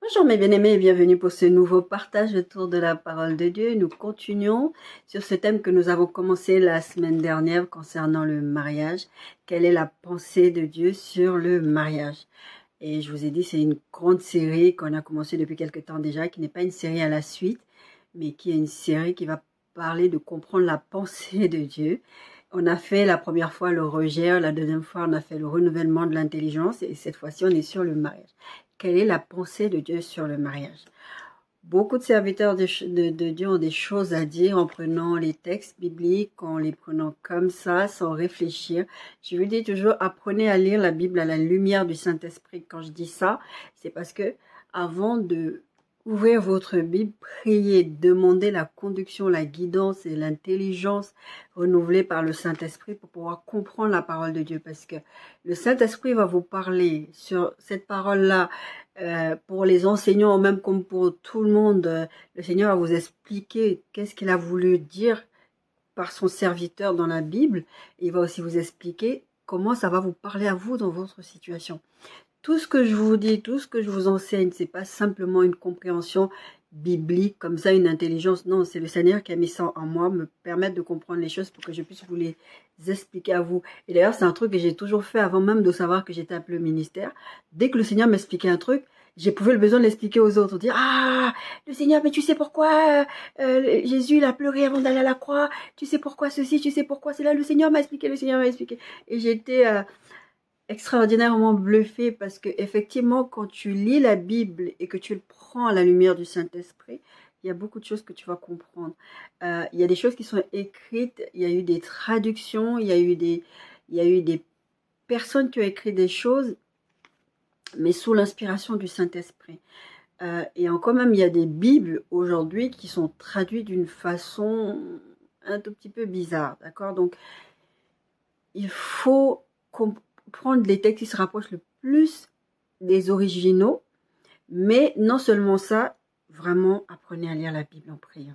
Bonjour mes bien-aimés et bienvenue pour ce nouveau partage autour de la parole de Dieu. Nous continuons sur ce thème que nous avons commencé la semaine dernière concernant le mariage. Quelle est la pensée de Dieu sur le mariage? Et je vous ai dit, c'est une grande série qu'on a commencé depuis quelque temps déjà, qui n'est pas une série à la suite, mais qui est une série qui va parler de comprendre la pensée de Dieu. On a fait la première fois le rejet, la deuxième fois on a fait le renouvellement de l'intelligence et cette fois-ci on est sur le mariage. Quelle est la pensée de Dieu sur le mariage? Beaucoup de serviteurs de Dieu ont des choses à dire en prenant les textes bibliques, en les prenant comme ça, sans réfléchir. Je vous dis toujours, apprenez à lire la Bible à la lumière du Saint-Esprit. Quand je dis ça, c'est parce que avant de ouvrir votre Bible, priez, demandez la conduction, la guidance et l'intelligence renouvelée par le Saint-Esprit pour pouvoir comprendre la parole de Dieu. Parce que le Saint-Esprit va vous parler sur cette parole-là. Pour les enseignants, même comme pour tout le monde, le Seigneur va vous expliquer qu'est-ce qu'il a voulu dire par son serviteur dans la Bible. Il va aussi vous expliquer comment ça va vous parler à vous dans votre situation. Tout ce que je vous dis, tout ce que je vous enseigne, c'est pas simplement une compréhension biblique, comme ça, une intelligence. Non, c'est le Seigneur qui a mis ça en moi, me permettre de comprendre les choses pour que je puisse vous les expliquer à vous. Et d'ailleurs, c'est un truc que j'ai toujours fait avant même de savoir que j'étais appelée au ministère. Dès que le Seigneur m'expliquait un truc, j'éprouvais le besoin de l'expliquer aux autres. Dire, ah, le Seigneur, mais tu sais pourquoi Jésus, il a pleuré avant d'aller à la croix. Tu sais pourquoi ceci, tu sais pourquoi cela. Le Seigneur m'a expliqué, le Seigneur m'a expliqué. Et j'étais extraordinairement bluffé parce que effectivement quand tu lis la Bible et que tu le prends à la lumière du Saint-Esprit, il y a beaucoup de choses que tu vas comprendre. Il y a des choses qui sont écrites, il y a eu des traductions, il y a eu des personnes qui ont écrit des choses, mais sous l'inspiration du Saint-Esprit. Et encore même, il y a des Bibles aujourd'hui qui sont traduites d'une façon un tout petit peu bizarre, d'accord? Donc, il faut prendre les textes qui se rapprochent le plus des originaux, mais non seulement ça, vraiment apprenez à lire la Bible en priant.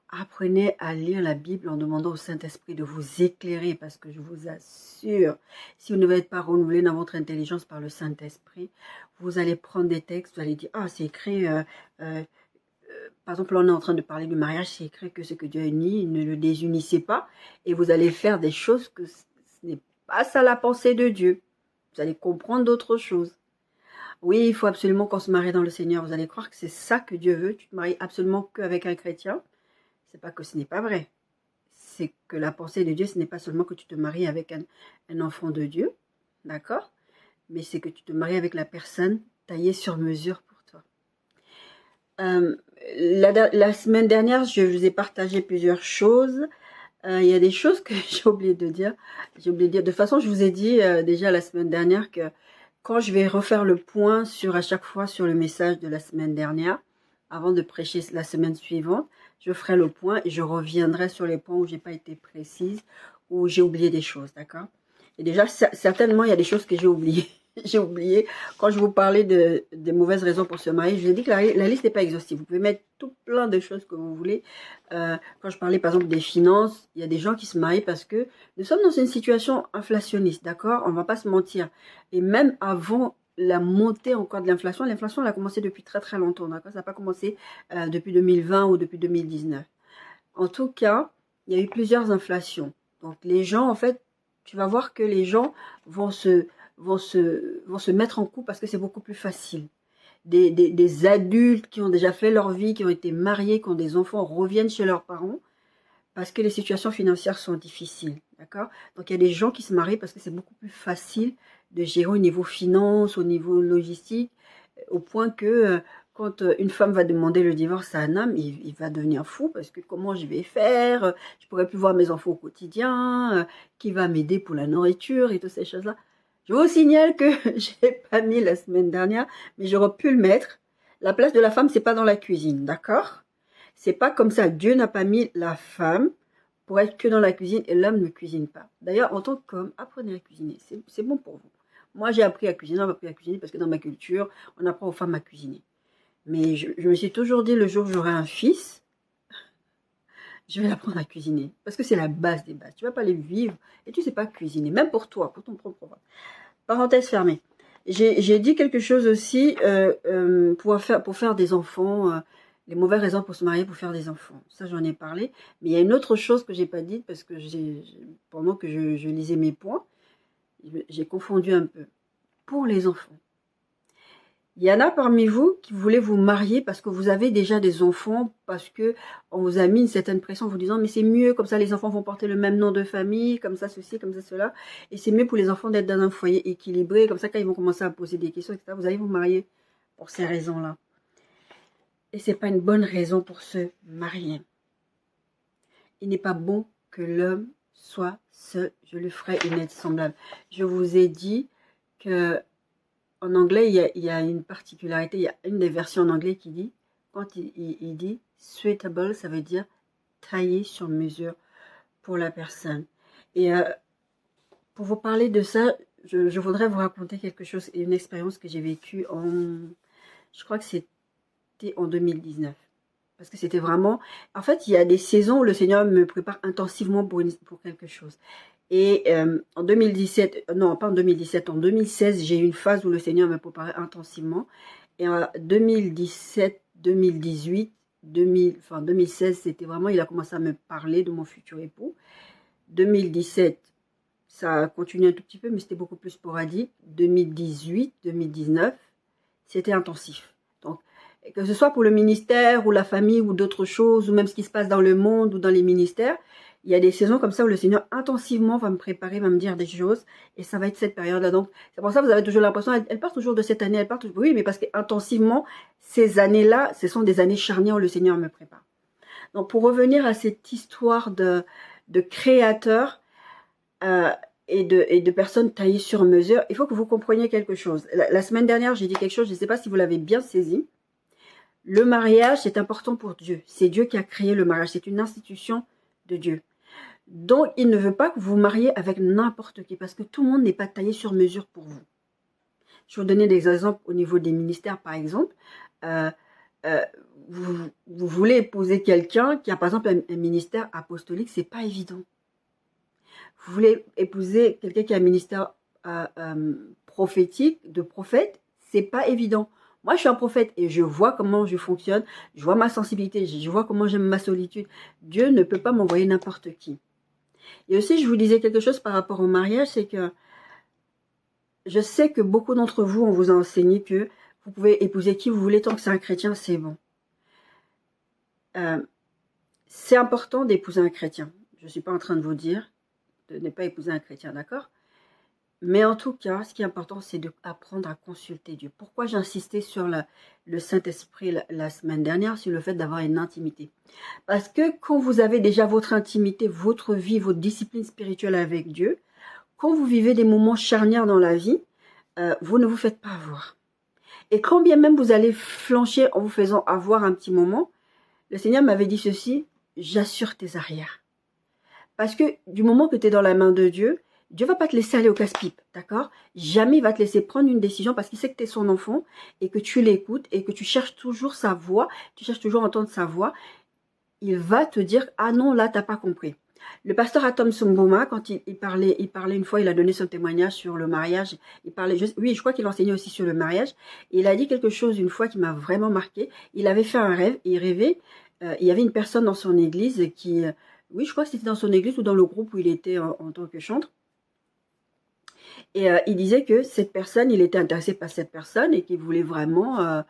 Apprenez à lire la Bible en demandant au Saint-Esprit de vous éclairer, parce que je vous assure, si vous ne n'êtes pas renouvelé dans votre intelligence par le Saint-Esprit, vous allez prendre des textes, vous allez dire, ah, c'est écrit, par exemple, là, on est en train de parler du mariage, c'est écrit que ce que Dieu a uni, ne le désunissez pas, et vous allez faire des choses que ce n'est pas ça la pensée de Dieu. Vous allez comprendre d'autres choses. Oui, il faut absolument qu'on se marie dans le Seigneur. Vous allez croire que c'est ça que Dieu veut. Tu te maries absolument qu'avec un chrétien. C'est pas que ce n'est pas vrai. C'est que la pensée de Dieu, ce n'est pas seulement que tu te maries avec un enfant de Dieu, d'accord? Mais c'est que tu te maries avec la personne taillée sur mesure pour toi. La semaine dernière, je vous ai partagé plusieurs choses. Il y a des choses que j'ai oublié de dire. J'ai oublié de dire. De toute façon, je vous ai dit déjà la semaine dernière que quand je vais refaire le point à chaque fois sur le message de la semaine dernière, avant de prêcher la semaine suivante, je ferai le point et je reviendrai sur les points où j'ai pas été précise, où j'ai oublié des choses, d'accord? Et déjà, certainement, il y a des choses que j'ai oubliées. J'ai oublié, quand je vous parlais des mauvaises raisons pour se marier, je vous ai dit que la liste n'est pas exhaustive. Vous pouvez mettre tout plein de choses que vous voulez. Quand je parlais par exemple des finances, il y a des gens qui se marient parce que nous sommes dans une situation inflationniste, d'accord? On ne va pas se mentir. Et même avant la montée encore de l'inflation elle a commencé depuis très très longtemps, d'accord? Ça n'a pas commencé depuis 2020 ou depuis 2019. En tout cas, il y a eu plusieurs inflations. Donc les gens, en fait, tu vas voir que les gens vont se mettre en couple parce que c'est beaucoup plus facile. Des adultes qui ont déjà fait leur vie, qui ont été mariés, qui ont des enfants, reviennent chez leurs parents parce que les situations financières sont difficiles, d'accord? Donc il y a des gens qui se marient parce que c'est beaucoup plus facile de gérer au niveau finance, au niveau logistique, au point que quand une femme va demander le divorce à un homme, il va devenir fou parce que comment je vais faire, je pourrais plus voir mes enfants au quotidien, qui va m'aider pour la nourriture et toutes ces choses-là. Je vous signale que j'ai pas mis la semaine dernière, mais j'aurais pu le mettre. La place de la femme, c'est pas dans la cuisine, d'accord? C'est pas comme ça. Dieu n'a pas mis la femme pour être que dans la cuisine et l'homme ne cuisine pas. D'ailleurs, en tant qu'homme, apprenez à cuisiner. C'est bon pour vous. Moi, j'ai appris à cuisiner, on m'a appris à cuisiner parce que dans ma culture, on apprend aux femmes à cuisiner. Mais je me suis toujours dit, le jour où j'aurai un fils, je vais l'apprendre à cuisiner. Parce que c'est la base des bases. Tu ne vas pas les vivre et tu ne sais pas cuisiner. Même pour toi, pour ton propre. Parenthèse fermée. J'ai dit quelque chose aussi pour faire des enfants, les mauvaises raisons pour se marier pour faire des enfants. Ça, j'en ai parlé. Mais il y a une autre chose que j'ai pas dite parce que pendant que je lisais mes points, j'ai confondu un peu. Pour les enfants. Il y en a parmi vous qui voulez vous marier parce que vous avez déjà des enfants, parce que on vous a mis une certaine pression en vous disant mais c'est mieux, comme ça les enfants vont porter le même nom de famille, comme ça ceci, comme ça cela, et c'est mieux pour les enfants d'être dans un foyer équilibré, comme ça quand ils vont commencer à poser des questions, etc., vous allez vous marier pour ces raisons-là. Et c'est pas une bonne raison pour se marier. Il n'est pas bon que l'homme soit seul, je lui ferai une aide semblable. Je vous ai dit que en anglais, il y a une particularité, il y a une des versions en anglais qui dit, quand il dit suitable, ça veut dire taillé sur mesure pour la personne. Et pour vous parler de ça, je voudrais vous raconter quelque chose, une expérience que j'ai vécue je crois que c'était en 2019. Parce que c'était vraiment, en fait, il y a des saisons où le Seigneur me prépare intensivement pour quelque chose. Et en 2017, non pas en 2017, en 2016, j'ai eu une phase où le Seigneur me préparait intensivement. Et en 2017, 2018, 2016, c'était vraiment, il a commencé à me parler de mon futur époux. 2017, ça a continué un tout petit peu, mais c'était beaucoup plus sporadique. 2018, 2019, c'était intensif. Donc, que ce soit pour le ministère ou la famille ou d'autres choses, ou même ce qui se passe dans le monde ou dans les ministères, il y a des saisons comme ça où le Seigneur intensivement va me préparer, va me dire des choses, et ça va être cette période-là. Donc, c'est pour ça que vous avez toujours l'impression, elle part toujours de cette année, elle part toujours, oui, mais parce qu'intensivement, ces années-là, ce sont des années charnières où le Seigneur me prépare. Donc, pour revenir à cette histoire de créateur et de personnes taillées sur mesure, il faut que vous compreniez quelque chose. La semaine dernière, j'ai dit quelque chose, je ne sais pas si vous l'avez bien saisi. Le mariage, c'est important pour Dieu. C'est Dieu qui a créé le mariage. C'est une institution de Dieu. Donc, il ne veut pas que vous vous mariez avec n'importe qui, parce que tout le monde n'est pas taillé sur mesure pour vous. Je vais vous donner des exemples au niveau des ministères, par exemple. Vous voulez épouser quelqu'un qui a, par exemple, un ministère apostolique, c'est pas évident. Vous voulez épouser quelqu'un qui a un ministère prophétique, de prophète, c'est pas évident. Moi, je suis un prophète et je vois comment je fonctionne, je vois ma sensibilité, je vois comment j'aime ma solitude. Dieu ne peut pas m'envoyer n'importe qui. Et aussi, je vous disais quelque chose par rapport au mariage, c'est que je sais que beaucoup d'entre vous, on vous a enseigné que vous pouvez épouser qui vous voulez, tant que c'est un chrétien, c'est bon. C'est important d'épouser un chrétien. Je ne suis pas en train de vous dire de ne pas épouser un chrétien, d'accord? Mais en tout cas, ce qui est important, c'est d'apprendre à consulter Dieu. Pourquoi j'insistais sur le Saint-Esprit la semaine dernière, sur le fait d'avoir une intimité? Parce que quand vous avez déjà votre intimité, votre vie, votre discipline spirituelle avec Dieu, quand vous vivez des moments charnières dans la vie, vous ne vous faites pas avoir. Et quand bien même vous allez flancher en vous faisant avoir un petit moment, le Seigneur m'avait dit ceci, j'assure tes arrières. Parce que du moment que tu es dans la main de Dieu, Dieu va pas te laisser aller au casse-pipe, d'accord? Jamais il va te laisser prendre une décision parce qu'il sait que tu es son enfant et que tu l'écoutes et que tu cherches toujours sa voix, tu cherches toujours à entendre sa voix. Il va te dire, ah non, là, tu n'as pas compris. Le pasteur Atom Sumboma, quand il parlait une fois, il a donné son témoignage sur le mariage. Il parlait, oui, je crois qu'il enseignait aussi sur le mariage. Et il a dit quelque chose une fois qui m'a vraiment marqué. Il avait fait un rêve, il rêvait, il y avait une personne dans son église qui... oui, je crois que c'était dans son église ou dans le groupe où il était en tant que chantre. Et il disait que cette personne, il était intéressé par cette personne et qu'il voulait vraiment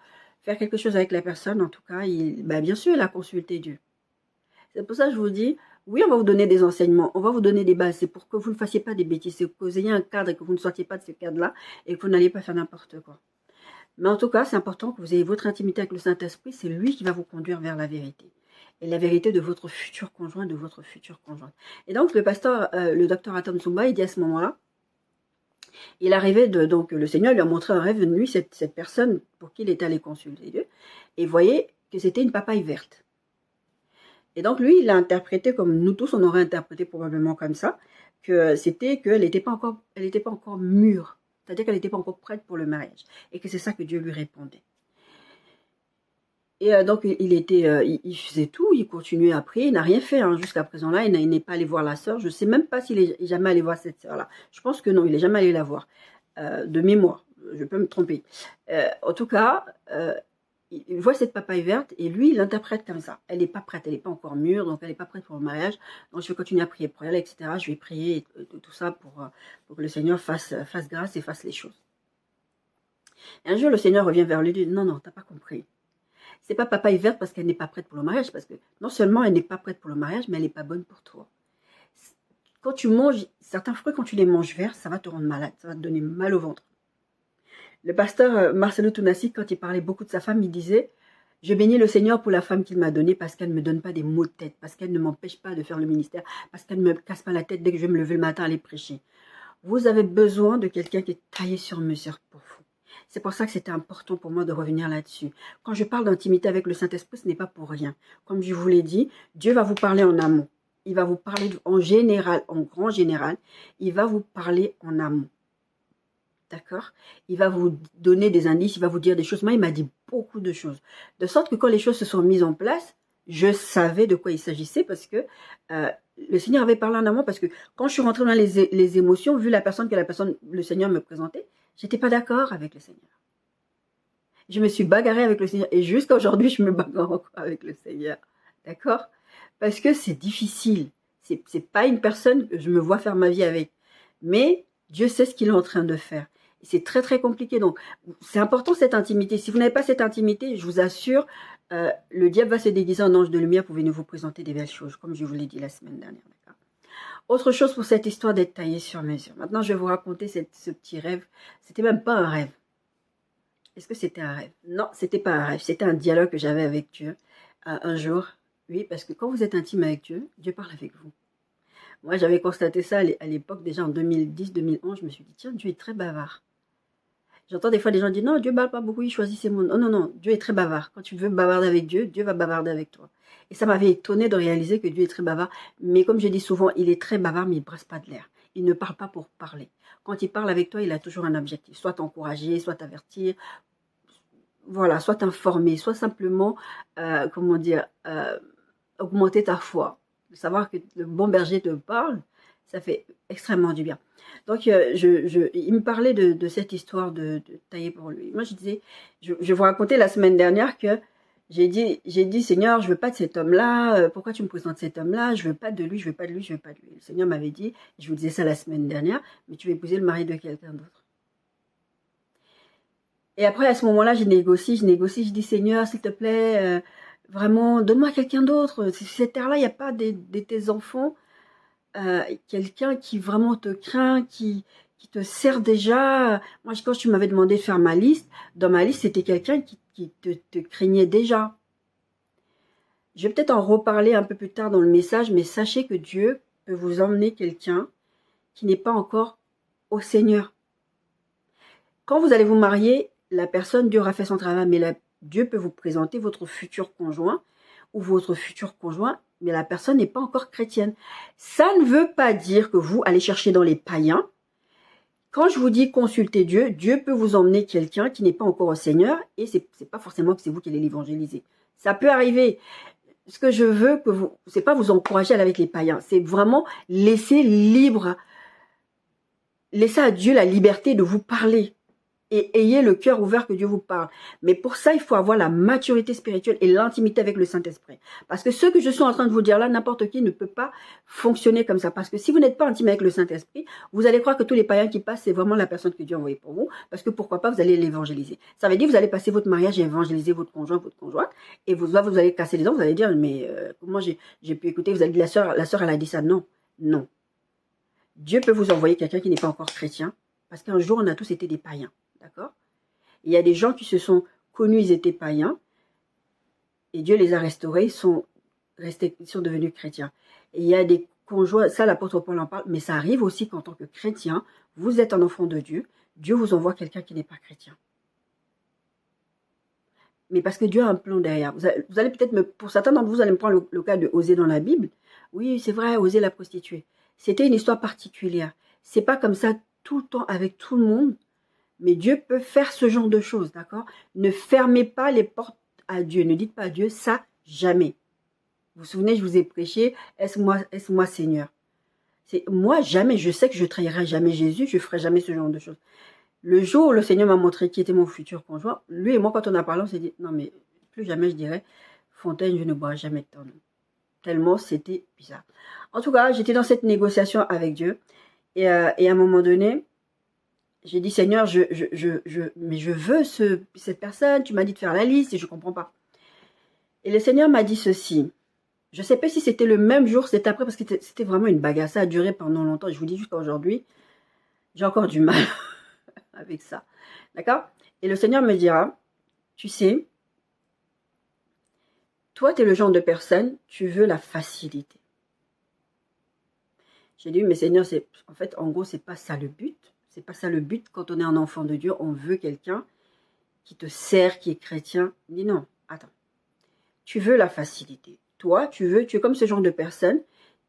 faire quelque chose avec la personne. En tout cas, bien sûr, il a consulté Dieu. C'est pour ça que je vous dis, oui, on va vous donner des enseignements, on va vous donner des bases. C'est pour que vous ne fassiez pas des bêtises, c'est que vous ayez un cadre et que vous ne sortiez pas de ce cadre-là et que vous n'alliez pas faire n'importe quoi. Mais en tout cas, c'est important que vous ayez votre intimité avec le Saint-Esprit. C'est lui qui va vous conduire vers la vérité. Et la vérité de votre futur conjoint, de votre future conjointe. Et donc, le docteur Atom Zumba, il dit à ce moment-là, il arrivait donc le Seigneur lui a montré un rêve de nuit, cette personne pour qui il était allé consulter Dieu, et voyait que c'était une papaye verte. Et donc lui, il l'a interprété comme nous tous, on aurait interprété probablement comme ça, que c'était qu'elle n'était pas encore mûre, c'est-à-dire qu'elle n'était pas encore prête pour le mariage, et que c'est ça que Dieu lui répondait. Et donc il faisait tout, il continuait à prier, il n'a rien fait jusqu'à présent là, il n'est pas allé voir la sœur, je ne sais même pas s'il est jamais allé voir cette sœur là. Je pense que non, il n'est jamais allé la voir de mémoire. je peux me tromper. En tout cas, il voit cette papaye verte et lui, il l'interprète comme ça. Elle n'est pas prête, elle n'est pas encore mûre, donc elle n'est pas prête pour le mariage. Donc je vais continuer à prier pour elle, etc. Je vais prier tout ça pour que le Seigneur fasse grâce et fasse les choses. Et un jour, le Seigneur revient vers lui et dit, non, non, t'as pas compris. C'est pas papaye verte parce qu'elle n'est pas prête pour le mariage, parce que non seulement elle n'est pas prête pour le mariage, mais elle n'est pas bonne pour toi. Quand tu manges certains fruits, quand tu les manges verts, ça va te rendre malade, ça va te donner mal au ventre. Le pasteur Marcelo Tounassi, quand il parlait beaucoup de sa femme, il disait « Je bénis le Seigneur pour la femme qu'il m'a donnée parce qu'elle ne me donne pas des maux de tête, parce qu'elle ne m'empêche pas de faire le ministère, parce qu'elle ne me casse pas la tête dès que je vais me lever le matin à aller prêcher. » Vous avez besoin de quelqu'un qui est taillé sur mesure pour vous. C'est pour ça que c'était important pour moi de revenir là-dessus. Quand je parle d'intimité avec le Saint-Esprit, ce n'est pas pour rien. Comme je vous l'ai dit, Dieu va vous parler en amont. Il va vous parler en général, en grand général. Il va vous parler en amont. D'accord? Il va vous donner des indices, il va vous dire des choses. Moi, il m'a dit beaucoup de choses. De sorte que quand les choses se sont mises en place, je savais de quoi il s'agissait parce que le Seigneur avait parlé en amont. Parce que quand je suis rentrée dans les émotions, vu la personne que le Seigneur me présentait, j'étais pas d'accord avec le Seigneur. Je me suis bagarrée avec le Seigneur. Et jusqu'à aujourd'hui, je me bagarre encore avec le Seigneur. D'accord? Parce que c'est difficile. C'est pas une personne que je me vois faire ma vie avec. Mais Dieu sait ce qu'il est en train de faire. C'est très très compliqué. Donc, c'est important cette intimité. Si vous n'avez pas cette intimité, je vous assure, le diable va se déguiser en ange de lumière pour venir vous présenter des belles choses, comme je vous l'ai dit la semaine dernière. Autre chose pour cette histoire d'être taillé sur mesure. Maintenant, je vais vous raconter ce petit rêve. C'était même pas un rêve. Est-ce que c'était un rêve? Non, c'était pas un rêve. C'était un dialogue que j'avais avec Dieu un jour. Oui, parce que quand vous êtes intime avec Dieu, Dieu parle avec vous. Moi, j'avais constaté ça à l'époque, déjà en 2010-2011. Je me suis dit, tiens, Dieu est très bavard. J'entends des fois des gens dire, non, Dieu ne parle pas beaucoup, il choisit ses mots. Non, non, non, Dieu est très bavard. Quand tu veux bavarder avec Dieu, Dieu va bavarder avec toi. Et ça m'avait étonné de réaliser que Dieu est très bavard. Mais comme je dis souvent, il est très bavard, mais il ne brasse pas de l'air. Il ne parle pas pour parler. Quand il parle avec toi, il a toujours un objectif. Soit t'encourager, soit t'avertir, voilà, soit t'informer, soit simplement, augmenter ta foi. De savoir que le bon berger te parle, ça fait extrêmement du bien. Donc, il me parlait de cette histoire de tailler pour lui. Moi, je disais, je vais vous raconter la semaine dernière que j'ai dit, Seigneur, je veux pas de cet homme-là. Pourquoi tu me présentes cet homme-là? Je veux pas de lui, je veux pas de lui, je veux pas de lui. Le Seigneur m'avait dit, je vous disais ça la semaine dernière, mais tu vas épouser le mari de quelqu'un d'autre. Et après, à ce moment-là, je négocie, je dis, Seigneur, s'il te plaît, vraiment, donne-moi quelqu'un d'autre. Cette terre-là, il n'y a pas de tes enfants. Quelqu'un qui vraiment te craint, qui te sert déjà. Moi, quand tu m'avais demandé de faire ma liste, dans ma liste, c'était quelqu'un qui te craignait déjà. Je vais peut-être en reparler un peu plus tard dans le message, mais sachez que Dieu peut vous emmener quelqu'un qui n'est pas encore au Seigneur. Quand vous allez vous marier, la personne, Dieu aura fait son travail, mais Dieu peut vous présenter votre futur conjoint ou votre futur conjoint, mais la personne n'est pas encore chrétienne. Ça ne veut pas dire que vous allez chercher dans les païens. Quand je vous dis consulter Dieu, Dieu peut vous emmener quelqu'un qui n'est pas encore au Seigneur, et c'est pas forcément que c'est vous qui allez l'évangéliser. Ça peut arriver. Ce que je veux que vous, c'est pas vous encourager à aller avec les païens, c'est vraiment laisser à Dieu la liberté de vous parler. Et ayez le cœur ouvert que Dieu vous parle. Mais pour ça, il faut avoir la maturité spirituelle et l'intimité avec le Saint-Esprit. Parce que ce que je suis en train de vous dire là, n'importe qui ne peut pas fonctionner comme ça. Parce que si vous n'êtes pas intime avec le Saint-Esprit, vous allez croire que tous les païens qui passent, c'est vraiment la personne que Dieu a envoyée pour vous. Parce que pourquoi pas, vous allez l'évangéliser. Ça veut dire que vous allez passer votre mariage et évangéliser votre conjoint, votre conjointe. Et vous allez casser les dents, vous allez dire, mais comment j'ai pu écouter? Vous allez dire, la sœur, elle a dit ça. Non, non. Dieu peut vous envoyer quelqu'un qui n'est pas encore chrétien. Parce qu'un jour, on a tous été des païens. D'accord? Il y a des gens qui se sont connus, ils étaient païens, et Dieu les a restaurés, ils sont devenus chrétiens. Et il y a des conjoints, ça l'apôtre Paul en parle, mais ça arrive aussi qu'en tant que chrétien, vous êtes un enfant de Dieu, Dieu vous envoie quelqu'un qui n'est pas chrétien. Mais parce que Dieu a un plan derrière. Vous allez peut-être pour certains d'entre vous, allez me prendre le cas de Osée dans la Bible. Oui, c'est vrai, Osée la prostituée. C'était une histoire particulière. C'est pas comme ça tout le temps avec tout le monde. Mais Dieu peut faire ce genre de choses, d'accord? Ne fermez pas les portes à Dieu. Ne dites pas à Dieu ça, jamais. Vous vous souvenez, je vous ai prêché, est-ce moi Seigneur? Moi, jamais, je sais que je ne trahirai jamais Jésus, je ne ferai jamais ce genre de choses. Le jour où le Seigneur m'a montré qui était mon futur conjoint, lui et moi, quand on a parlé, on s'est dit, non mais plus jamais je dirais, Fontaine, je ne boirai jamais de ton nom. Tellement c'était bizarre. En tout cas, j'étais dans cette négociation avec Dieu. Et à un moment donné, j'ai dit, Seigneur, mais je veux cette personne, tu m'as dit de faire la liste et je ne comprends pas. Et le Seigneur m'a dit ceci. Je ne sais pas si c'était le même jour, c'était après, parce que c'était vraiment une bagarre. Ça a duré pendant longtemps. Je vous dis jusqu'à aujourd'hui, j'ai encore du mal avec ça. D'accord? Et le Seigneur me dira, tu sais, toi, tu es le genre de personne, tu veux la facilité. J'ai dit, mais Seigneur, en fait, en gros, c'est pas ça le but. C'est pas ça le but. Quand on est un enfant de Dieu, on veut quelqu'un qui te sert, qui est chrétien. Il dit non, attends. Tu veux la facilité. Toi, tu es comme ce genre de personne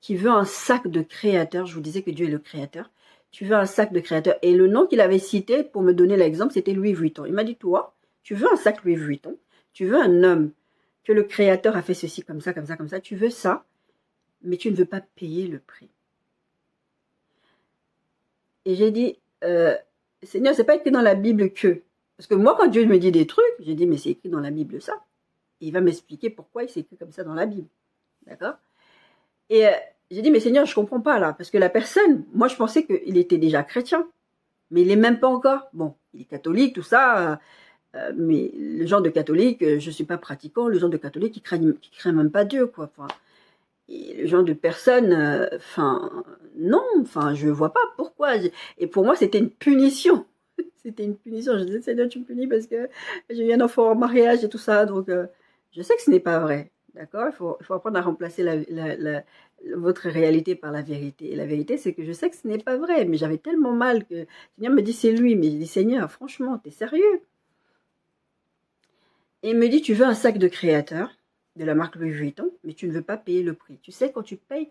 qui veut un sac de créateur. Je vous disais que Dieu est le créateur. Tu veux un sac de créateur. Et le nom qu'il avait cité pour me donner l'exemple, c'était Louis Vuitton. Il m'a dit, toi, tu veux un sac Louis Vuitton. Tu veux un homme que le créateur a fait ceci, comme ça, comme ça, comme ça. Tu veux ça, mais tu ne veux pas payer le prix. Et j'ai dit, Seigneur, c'est pas écrit dans la Bible que. Parce que moi, quand Dieu me dit des trucs, j'ai dit, mais c'est écrit dans la Bible ça. Et il va m'expliquer pourquoi il s'est écrit comme ça dans la Bible. D'accord? Et j'ai dit, mais Seigneur, je comprends pas là. Parce que la personne, moi, je pensais qu'il était déjà chrétien. Mais il n'est même pas encore. Bon, il est catholique, tout ça. Mais le genre de catholique, je ne suis pas pratiquant. Le genre de catholique qui craint même pas Dieu, quoi. Enfin, et le genre de personne, non, je vois pas pourquoi. Et pour moi, c'était une punition. C'était une punition. Je disais, Seigneur, tu me punis parce que j'ai eu un enfant en mariage et tout ça. Donc, je sais que ce n'est pas vrai. D'accord? Il faut apprendre à remplacer votre réalité par la vérité. Et la vérité, c'est que je sais que ce n'est pas vrai. Mais j'avais tellement mal que le Seigneur me dit, c'est lui. Mais je dis, Seigneur, franchement, t'es sérieux? Et il me dit, tu veux un sac de créateur de la marque Louis Vuitton, mais tu ne veux pas payer le prix. Tu sais, quand tu payes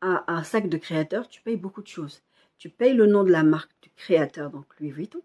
un sac de créateur, tu payes beaucoup de choses. Tu payes le nom de la marque du créateur, donc Louis Vuitton.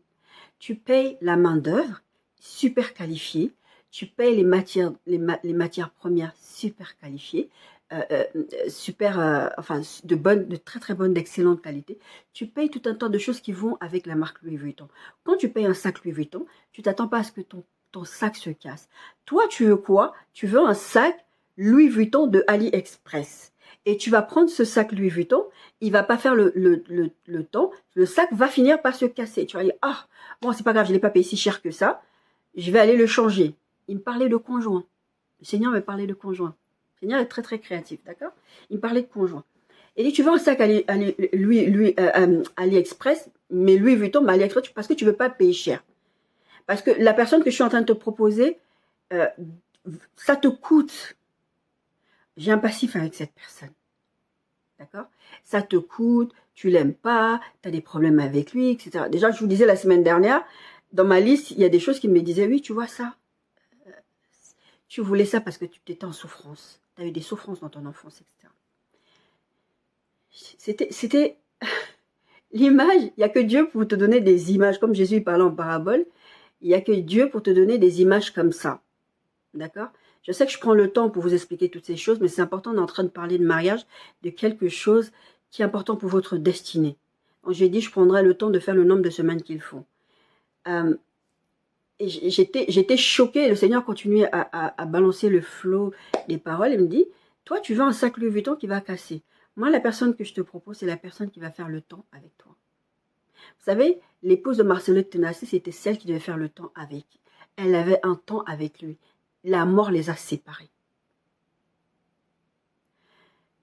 Tu payes la main-d'œuvre, super qualifiée. Tu payes les matières premières super qualifiées, de très très bonne, d'excellente qualité. Tu payes tout un tas de choses qui vont avec la marque Louis Vuitton. Quand tu payes un sac Louis Vuitton, tu t'attends pas à ce que ton sac se casse. Toi, tu veux quoi? Tu veux un sac Louis Vuitton de AliExpress. Et tu vas prendre ce sac Louis Vuitton, il va pas faire le temps, le sac va finir par se casser. Tu vas dire, ah, bon, c'est pas grave, je l'ai pas payé si cher que ça, je vais aller le changer. Il me parlait de conjoint. Le Seigneur me parlait de conjoint. Le Seigneur est très très créatif, d'accord? Il me parlait de conjoint. Il dit, tu veux un sac AliExpress, mais Louis Vuitton, mais AliExpress, parce que tu veux pas payer cher. Parce que la personne que je suis en train de te proposer, ça te coûte. J'ai un passif avec cette personne. D'accord? Ça te coûte, tu l'aimes pas, tu as des problèmes avec lui, etc. Déjà, je vous disais la semaine dernière, dans ma liste, il y a des choses qui me disaient, oui, tu vois ça. Tu voulais ça parce que tu étais en souffrance. Tu as eu des souffrances dans ton enfance, etc. C'était l'image. Il n'y a que Dieu pour te donner des images. Comme Jésus parlait en parabole, il n'y a que Dieu pour te donner des images comme ça. D'accord? Je sais que je prends le temps pour vous expliquer toutes ces choses, mais c'est important, on est en train de parler de mariage, de quelque chose qui est important pour votre destinée. Donc j'ai dit, je prendrai le temps de faire le nombre de semaines qu'il faut. Et j'étais choquée, le Seigneur continuait à balancer le flot des paroles, il me dit, toi tu veux un sac Louis Vuitton qui va casser. Moi, la personne que je te propose, c'est la personne qui va faire le temps avec toi. Vous savez, l'épouse de Marcelo Tenassi, c'était celle qui devait faire le temps avec. Elle avait un temps avec lui. La mort les a séparés.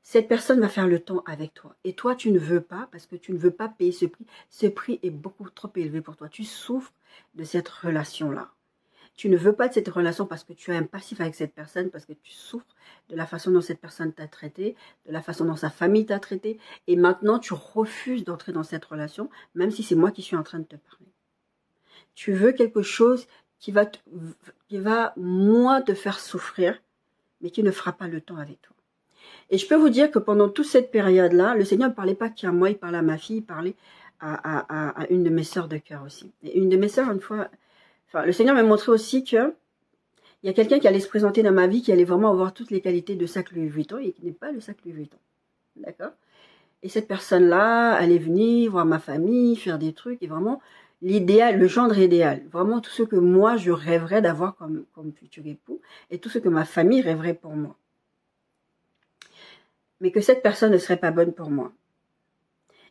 Cette personne va faire le temps avec toi. Et toi, tu ne veux pas, parce que tu ne veux pas payer ce prix. Ce prix est beaucoup trop élevé pour toi. Tu souffres de cette relation-là. Tu ne veux pas de cette relation parce que tu as un passif avec cette personne, parce que tu souffres de la façon dont cette personne t'a traité, de la façon dont sa famille t'a traité. Et maintenant, tu refuses d'entrer dans cette relation, même si c'est moi qui suis en train de te parler. Tu veux quelque chose qui va moins te faire souffrir, mais qui ne fera pas le temps avec toi. Et je peux vous dire que pendant toute cette période-là, le Seigneur ne parlait pas qu'à moi, il parlait à ma fille, il parlait à une de mes sœurs de cœur aussi. Et une de mes sœurs, une fois, le Seigneur m'a montré aussi que il y a quelqu'un qui allait se présenter dans ma vie, qui allait vraiment avoir toutes les qualités de sac Louis Vuitton et qui n'est pas le sac Louis Vuitton. D'accord? Et cette personne-là allait venir voir ma famille, faire des trucs, et vraiment, l'idéal, le gendre idéal. Vraiment tout ce que moi, je rêverais d'avoir comme futur époux et tout ce que ma famille rêverait pour moi. Mais que cette personne ne serait pas bonne pour moi.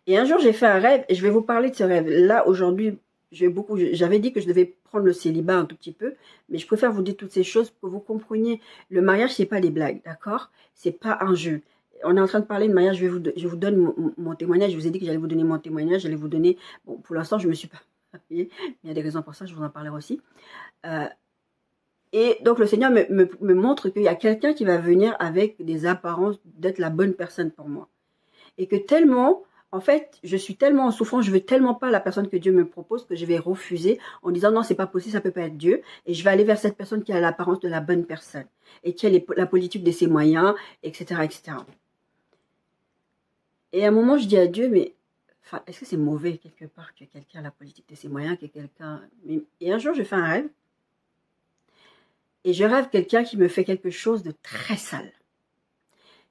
Et un jour, j'ai fait un rêve, et je vais vous parler de ce rêve. Là, aujourd'hui, j'avais dit que je devais prendre le célibat un tout petit peu, mais je préfère vous dire toutes ces choses pour que vous compreniez. Le mariage, c'est pas des blagues, d'accord? C'est pas un jeu. On est en train de parler de mariage, je vous donne mon témoignage. Je vous ai dit que j'allais vous donner mon témoignage, j'allais vous donner... Bon, pour l'instant, je me suis pas mariée. Il y a des raisons pour ça, je vous en parlerai aussi. Et donc, le Seigneur me montre qu'il y a quelqu'un qui va venir avec des apparences d'être la bonne personne pour moi. Et que tellement... En fait, je suis tellement en souffrance, je veux tellement pas la personne que Dieu me propose que je vais refuser en disant non, c'est pas possible, ça peut pas être Dieu. Et je vais aller vers cette personne qui a l'apparence de la bonne personne et qui a la politique de ses moyens, etc., etc. Et à un moment, je dis à Dieu, mais enfin, est-ce que c'est mauvais quelque part que quelqu'un a la politique de ses moyens, que quelqu'un... Et un jour, je fais un rêve. Et je rêve quelqu'un qui me fait quelque chose de très sale,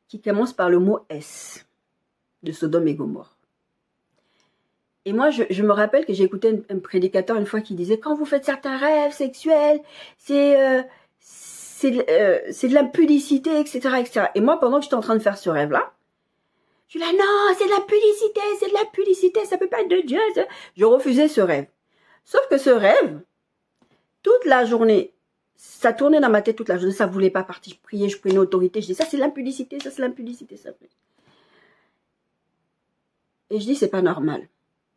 qui commence par le mot S, de Sodome et Gomorrhe. Et moi, je me rappelle que j'ai écouté un prédicateur une fois qui disait « Quand vous faites certains rêves sexuels, c'est de l'impudicité, etc., etc. » Et moi, pendant que j'étais en train de faire ce rêve-là, je suis là « Non, c'est de la publicité, ça peut pas être de Dieu. » Je refusais ce rêve. Sauf que ce rêve, toute la journée, ça tournait dans ma tête toute la journée, ça voulait pas partir. Je priais, je prenais autorité, je dis « Ça, c'est l'impudicité, ça, c'est l'impudicité. » Et je dis « C'est pas normal. »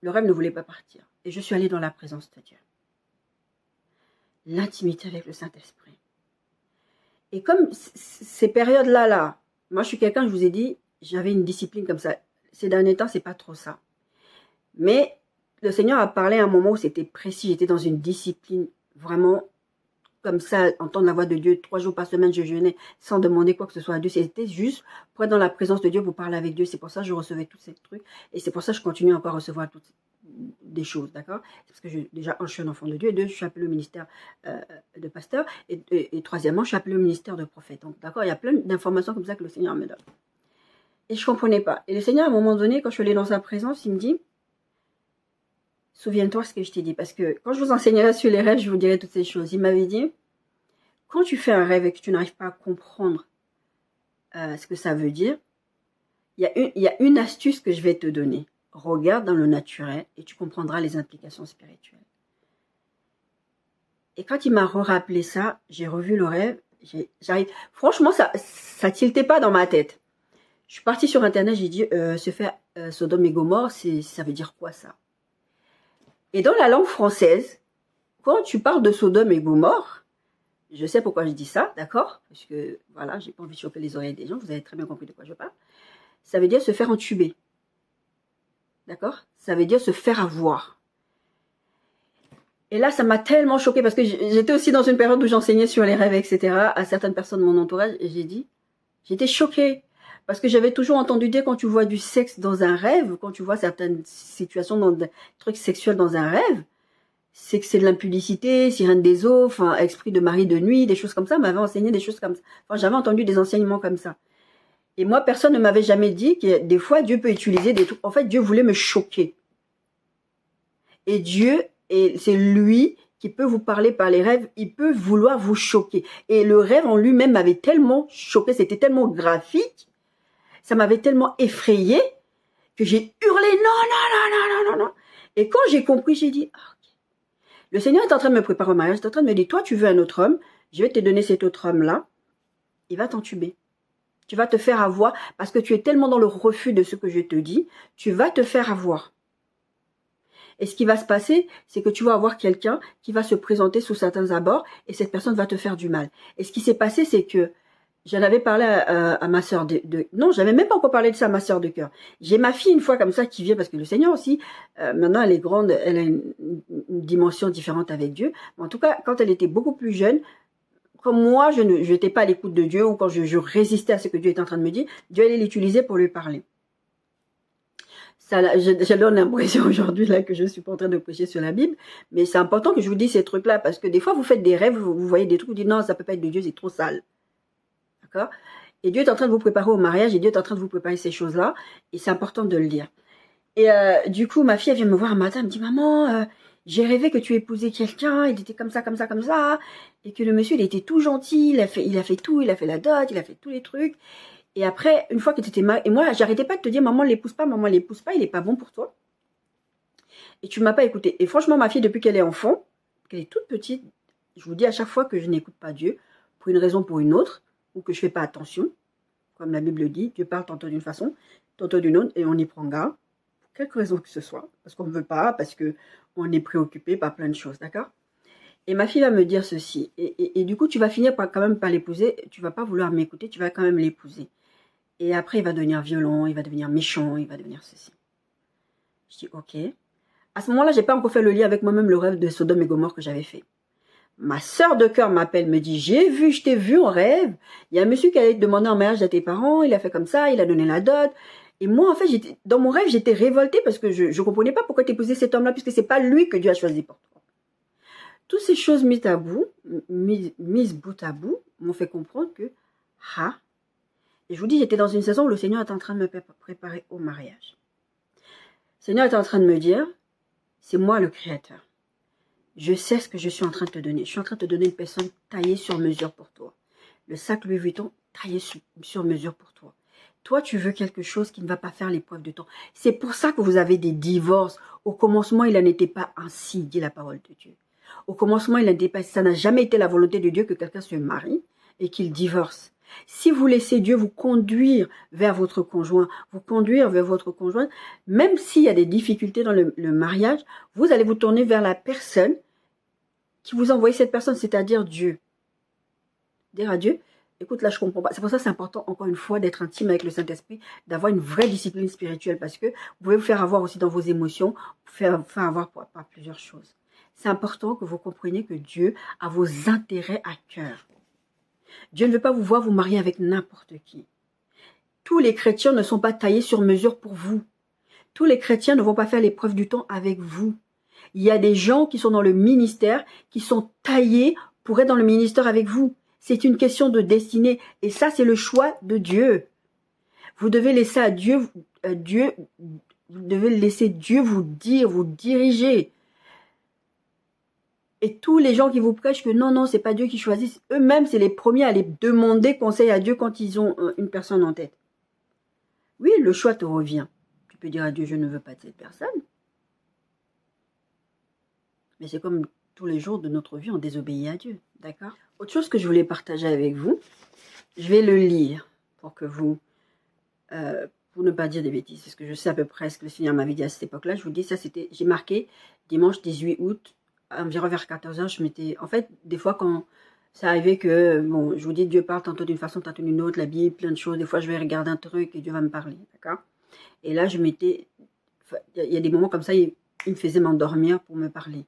Le rêve ne voulait pas partir. Et je suis allée dans la présence de Dieu. L'intimité avec le Saint-Esprit. Et comme ces périodes-là, moi je suis quelqu'un, je vous ai dit, j'avais une discipline comme ça. Ces derniers temps, c'est pas trop ça. Mais le Seigneur a parlé à un moment où c'était précis. J'étais dans une discipline vraiment comme ça, entendre la voix de Dieu. 3 jours par semaine, je jeûnais sans demander quoi que ce soit à Dieu. C'était juste pour être dans la présence de Dieu, pour parler avec Dieu. C'est pour ça que je recevais tous ces trucs. Et c'est pour ça que je continue encore à recevoir toutes des choses, d'accord? Parce que déjà, je suis un enfant de Dieu. Et 2, je suis appelé au ministère de pasteur. Et troisièmement, je suis appelé au ministère de prophète. Donc, d'accord, il y a plein d'informations comme ça que le Seigneur me donne. Et je ne comprenais pas. Et le Seigneur, à un moment donné, quand je suis allée dans sa présence, il me dit, souviens-toi ce que je t'ai dit. Parce que quand je vous enseignerai sur les rêves, je vous dirai toutes ces choses. Il m'avait dit, quand tu fais un rêve et que tu n'arrives pas à comprendre ce que ça veut dire, il y a une astuce que je vais te donner. Regarde dans le naturel et tu comprendras les implications spirituelles. Et quand il m'a rappelé ça, j'ai revu le rêve. Franchement, ça tiltait pas dans ma tête. Je suis partie sur Internet, j'ai dit, se faire Sodome et Gomorre, ça veut dire quoi ça? Et dans la langue française, quand tu parles de Sodome et Gomorre, je sais pourquoi je dis ça, d'accord? Parce que, voilà, j'ai pas envie de choper les oreilles des gens, vous avez très bien compris de quoi je parle. Ça veut dire se faire entuber. D'accord? Ça veut dire se faire avoir. Et là, ça m'a tellement choquée parce que j'étais aussi dans une période où j'enseignais sur les rêves, etc. à certaines personnes de mon entourage. Et j'étais choquée. Parce que j'avais toujours entendu dire quand tu vois du sexe dans un rêve, quand tu vois certaines situations dans des trucs sexuels dans un rêve, c'est que c'est de l'impudicité, sirène des eaux, enfin, esprit de mari de nuit, des choses comme ça. On m'avait enseigné des choses comme ça. Enfin, j'avais entendu des enseignements comme ça. Et moi, personne ne m'avait jamais dit que des fois, Dieu peut utiliser des trucs. En fait, Dieu voulait me choquer. Et Dieu, c'est lui qui peut vous parler par les rêves, il peut vouloir vous choquer. Et le rêve en lui-même m'avait tellement choqué, c'était tellement graphique, ça m'avait tellement effrayé que j'ai hurlé non, non, non, non, non, non, non. Et quand j'ai compris, j'ai dit, ah, ok. Le Seigneur est en train de me préparer au mariage, il est en train de me dire, toi, tu veux un autre homme, je vais te donner cet autre homme-là, il va t'entuber. Tu vas te faire avoir, parce que tu es tellement dans le refus de ce que je te dis, tu vas te faire avoir. Et ce qui va se passer, c'est que tu vas avoir quelqu'un qui va se présenter sous certains abords et cette personne va te faire du mal. Et ce qui s'est passé, c'est que j'en avais parlé à ma sœur non, j'avais même pas encore parlé de ça à ma sœur de cœur. J'ai ma fille une fois comme ça qui vient, parce que le Seigneur aussi, maintenant elle est grande, elle a une dimension différente avec Dieu. Mais en tout cas, quand elle était beaucoup plus jeune, comme moi, je n'étais pas à l'écoute de Dieu ou quand je résistais à ce que Dieu était en train de me dire, Dieu allait l'utiliser pour lui parler. J'ai l'impression aujourd'hui là que je suis pas en train de prêcher sur la Bible, mais c'est important que je vous dise ces trucs-là parce que des fois vous faites des rêves, vous voyez des trucs, vous dites non, ça peut pas être de Dieu, c'est trop sale, d'accord? Et Dieu est en train de vous préparer au mariage et Dieu est en train de vous préparer ces choses-là et c'est important de le dire. Et du coup, ma fille elle vient me voir un matin, elle me dit maman, j'ai rêvé que tu épousais quelqu'un, il était comme ça, comme ça, comme ça, et que le monsieur, il était tout gentil, il a fait tout, il a fait la dot, il a fait tous les trucs. Et après, une fois que tu étais mariée, et moi, j'arrêtais pas de te dire, maman, l'épouse pas, il est pas bon pour toi. Et tu m'as pas écouté. Et franchement, ma fille, depuis qu'elle est enfant, qu'elle est toute petite, je vous dis à chaque fois que je n'écoute pas Dieu, pour une raison ou pour une autre, ou que je fais pas attention, comme la Bible dit, Dieu parle tantôt d'une façon, tantôt d'une autre, et on y prend garde, pour quelque raison que ce soit, parce qu'on ne veut pas, parce qu'on est préoccupé par plein de choses, d'accord? Et ma fille va me dire ceci, et du coup, tu vas finir quand même par l'épouser, tu vas pas vouloir m'écouter, tu vas quand même l'épouser. Et après, il va devenir violent, il va devenir méchant, il va devenir ceci. Je dis, ok. À ce moment-là, j'ai pas encore fait le lien avec moi-même le rêve de Sodome et Gomorrhe que j'avais fait. Ma sœur de cœur m'appelle, me dit, je t'ai vu en rêve. Il y a un monsieur qui allait te demander en mariage à tes parents, il a fait comme ça, il a donné la dot. Et moi, en fait, dans mon rêve, j'étais révoltée parce que je comprenais pas pourquoi tu épousais cet homme-là, puisque c'est pas lui que Dieu a choisi pour toi. Toutes ces choses mises bout à bout, m'ont fait comprendre que, et je vous dis, j'étais dans une saison où le Seigneur était en train de me préparer au mariage. Le Seigneur était en train de me dire, c'est moi le Créateur. Je sais ce que je suis en train de te donner. Je suis en train de te donner une personne taillée sur mesure pour toi. Le sac Louis Vuitton taillé sur mesure pour toi. Toi, tu veux quelque chose qui ne va pas faire l'épreuve de temps. C'est pour ça que vous avez des divorces. Au commencement, il n'en était pas ainsi, dit la parole de Dieu. Au commencement, il n'était pas, ça n'a jamais été la volonté de Dieu que quelqu'un se marie et qu'il divorce. Si vous laissez Dieu vous conduire vers votre conjoint, même s'il y a des difficultés dans le mariage, vous allez vous tourner vers la personne qui vous a envoyé cette personne, c'est-à-dire Dieu. Dire à Dieu, écoute, là je comprends pas. C'est pour ça que c'est important, encore une fois, d'être intime avec le Saint-Esprit, d'avoir une vraie discipline spirituelle, parce que vous pouvez vous faire avoir aussi dans vos émotions, vous faire avoir par plusieurs choses. C'est important que vous compreniez que Dieu a vos intérêts à cœur. Dieu ne veut pas vous voir vous marier avec n'importe qui. Tous les chrétiens ne sont pas taillés sur mesure pour vous. Tous les chrétiens ne vont pas faire l'épreuve du temps avec vous. Il y a des gens qui sont dans le ministère, qui sont taillés pour être dans le ministère avec vous. C'est une question de destinée. Et ça, c'est le choix de Dieu. Vous devez laisser à Dieu, vous devez laisser Dieu vous dire, vous diriger. Et tous les gens qui vous prêchent que non, c'est pas Dieu qui choisit, eux-mêmes, c'est les premiers à aller demander conseil à Dieu quand ils ont une personne en tête. Oui, le choix te revient. Tu peux dire à Dieu, je ne veux pas de cette personne. Mais c'est comme tous les jours de notre vie, on désobéit à Dieu. D'accord? Autre chose que je voulais partager avec vous, je vais le lire pour que vous, pour ne pas dire des bêtises, parce que je sais à peu près ce que le Seigneur m'avait dit à cette époque-là. Je vous dis, ça c'était, j'ai marqué dimanche 18 août, environ vers 14h, je m'étais, en fait, des fois quand ça arrivait que, bon, je vous dis, Dieu parle tantôt d'une façon, tantôt d'une autre, la Bible, plein de choses, des fois je vais regarder un truc et Dieu va me parler, d'accord? Et là, je m'étais, il y a des moments comme ça, il me faisait m'endormir pour me parler.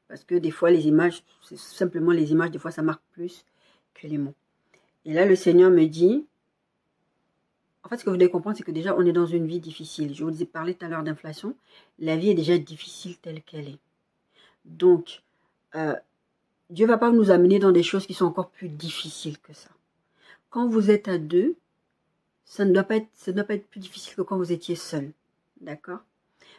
Parce que des fois, les images, c'est simplement les images, des fois, ça marque plus que les mots. Et là, le Seigneur me dit, en fait, ce que vous devez comprendre, c'est que déjà, on est dans une vie difficile. Je vous ai parlé tout à l'heure d'inflation. La vie est déjà difficile telle qu'elle est. Donc, Dieu ne va pas nous amener dans des choses qui sont encore plus difficiles que ça. Quand vous êtes à deux, ça ne doit pas être plus difficile que quand vous étiez seul. D'accord?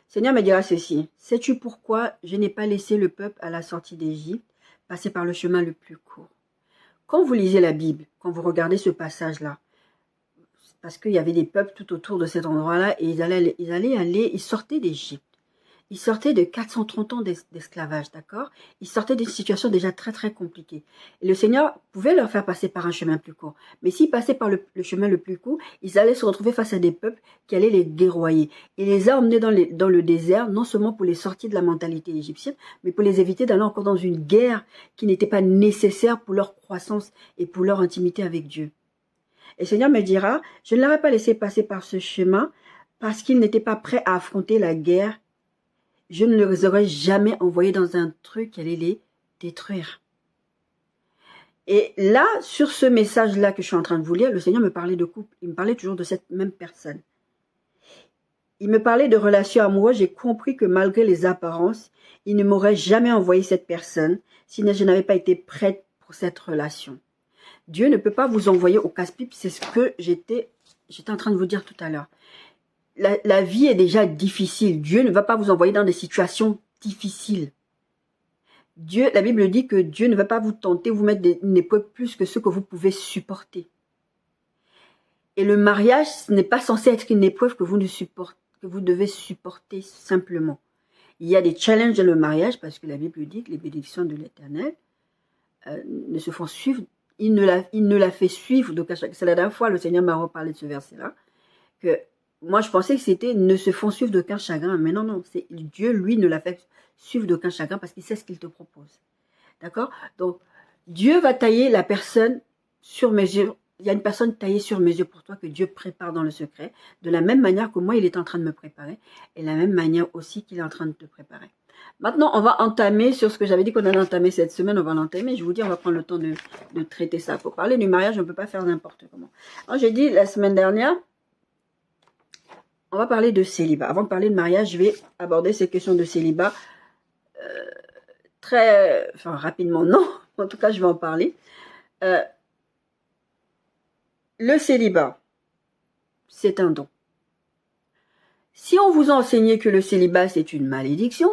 Seigneur me dira ceci, sais-tu pourquoi je n'ai pas laissé le peuple à la sortie d'Égypte passer par le chemin le plus court? Quand vous lisez la Bible, quand vous regardez ce passage-là, parce qu'il y avait des peuples tout autour de cet endroit-là et ils sortaient d'Égypte. Ils sortaient de 430 ans d'esclavage, d'accord? Ils sortaient d'une situation déjà très très compliquée. Et le Seigneur pouvait leur faire passer par un chemin plus court. Mais s'ils passaient par le chemin le plus court, ils allaient se retrouver face à des peuples qui allaient les guerroyer. Il les a emmenés dans le désert, non seulement pour les sortir de la mentalité égyptienne, mais pour les éviter d'aller encore dans une guerre qui n'était pas nécessaire pour leur croissance et pour leur intimité avec Dieu. Et le Seigneur me dira, je ne leur ai pas laissé passer par ce chemin parce qu'ils n'étaient pas prêts à affronter la guerre. Je ne les aurais jamais envoyés dans un truc qui allait les détruire. Et là, sur ce message-là que je suis en train de vous lire, le Seigneur me parlait de couple. Il me parlait toujours de cette même personne. Il me parlait de relations amoureuses. J'ai compris que malgré les apparences, il ne m'aurait jamais envoyé cette personne si je n'avais pas été prête pour cette relation. Dieu ne peut pas vous envoyer au casse-pipe. C'est ce que j'étais en train de vous dire tout à l'heure. La vie est déjà difficile. Dieu ne va pas vous envoyer dans des situations difficile. Dieu, la Bible dit que Dieu ne va pas vous tenter, vous mettre une épreuve plus que ce que vous pouvez supporter. Et le mariage n'est pas censé être une épreuve que vous devez supporter simplement. Il y a des challenges dans le mariage parce que la Bible dit que les bénédictions de l'Éternel ne se font suivre. Il ne la fait suivre. Donc c'est la dernière fois le Seigneur m'a reparlé de ce verset-là. Que moi je pensais que c'était ne se font suivre d'aucun chagrin. Mais non, non. C'est Dieu, lui, ne la fait suivre d'aucun chagrin parce qu'il sait ce qu'il te propose. D'accord? Donc Dieu va tailler la personne sur mesure. Il y a une personne taillée sur mesure pour toi que Dieu prépare dans le secret. De la même manière que moi, il est en train de me préparer. Et de la même manière aussi qu'il est en train de te préparer. Maintenant, on va entamer sur ce que j'avais dit qu'on allait entamer cette semaine. On va l'entamer. Je vous dis, on va prendre le temps de traiter ça. Pour parler du mariage, on ne peut pas faire n'importe comment. Alors, j'ai dit la semaine dernière, on va parler de célibat. Avant de parler de mariage, je vais aborder ces questions de célibat rapidement. Non, en tout cas, je vais en parler. Le célibat, c'est un don. Si on vous a enseigné que le célibat, c'est une malédiction,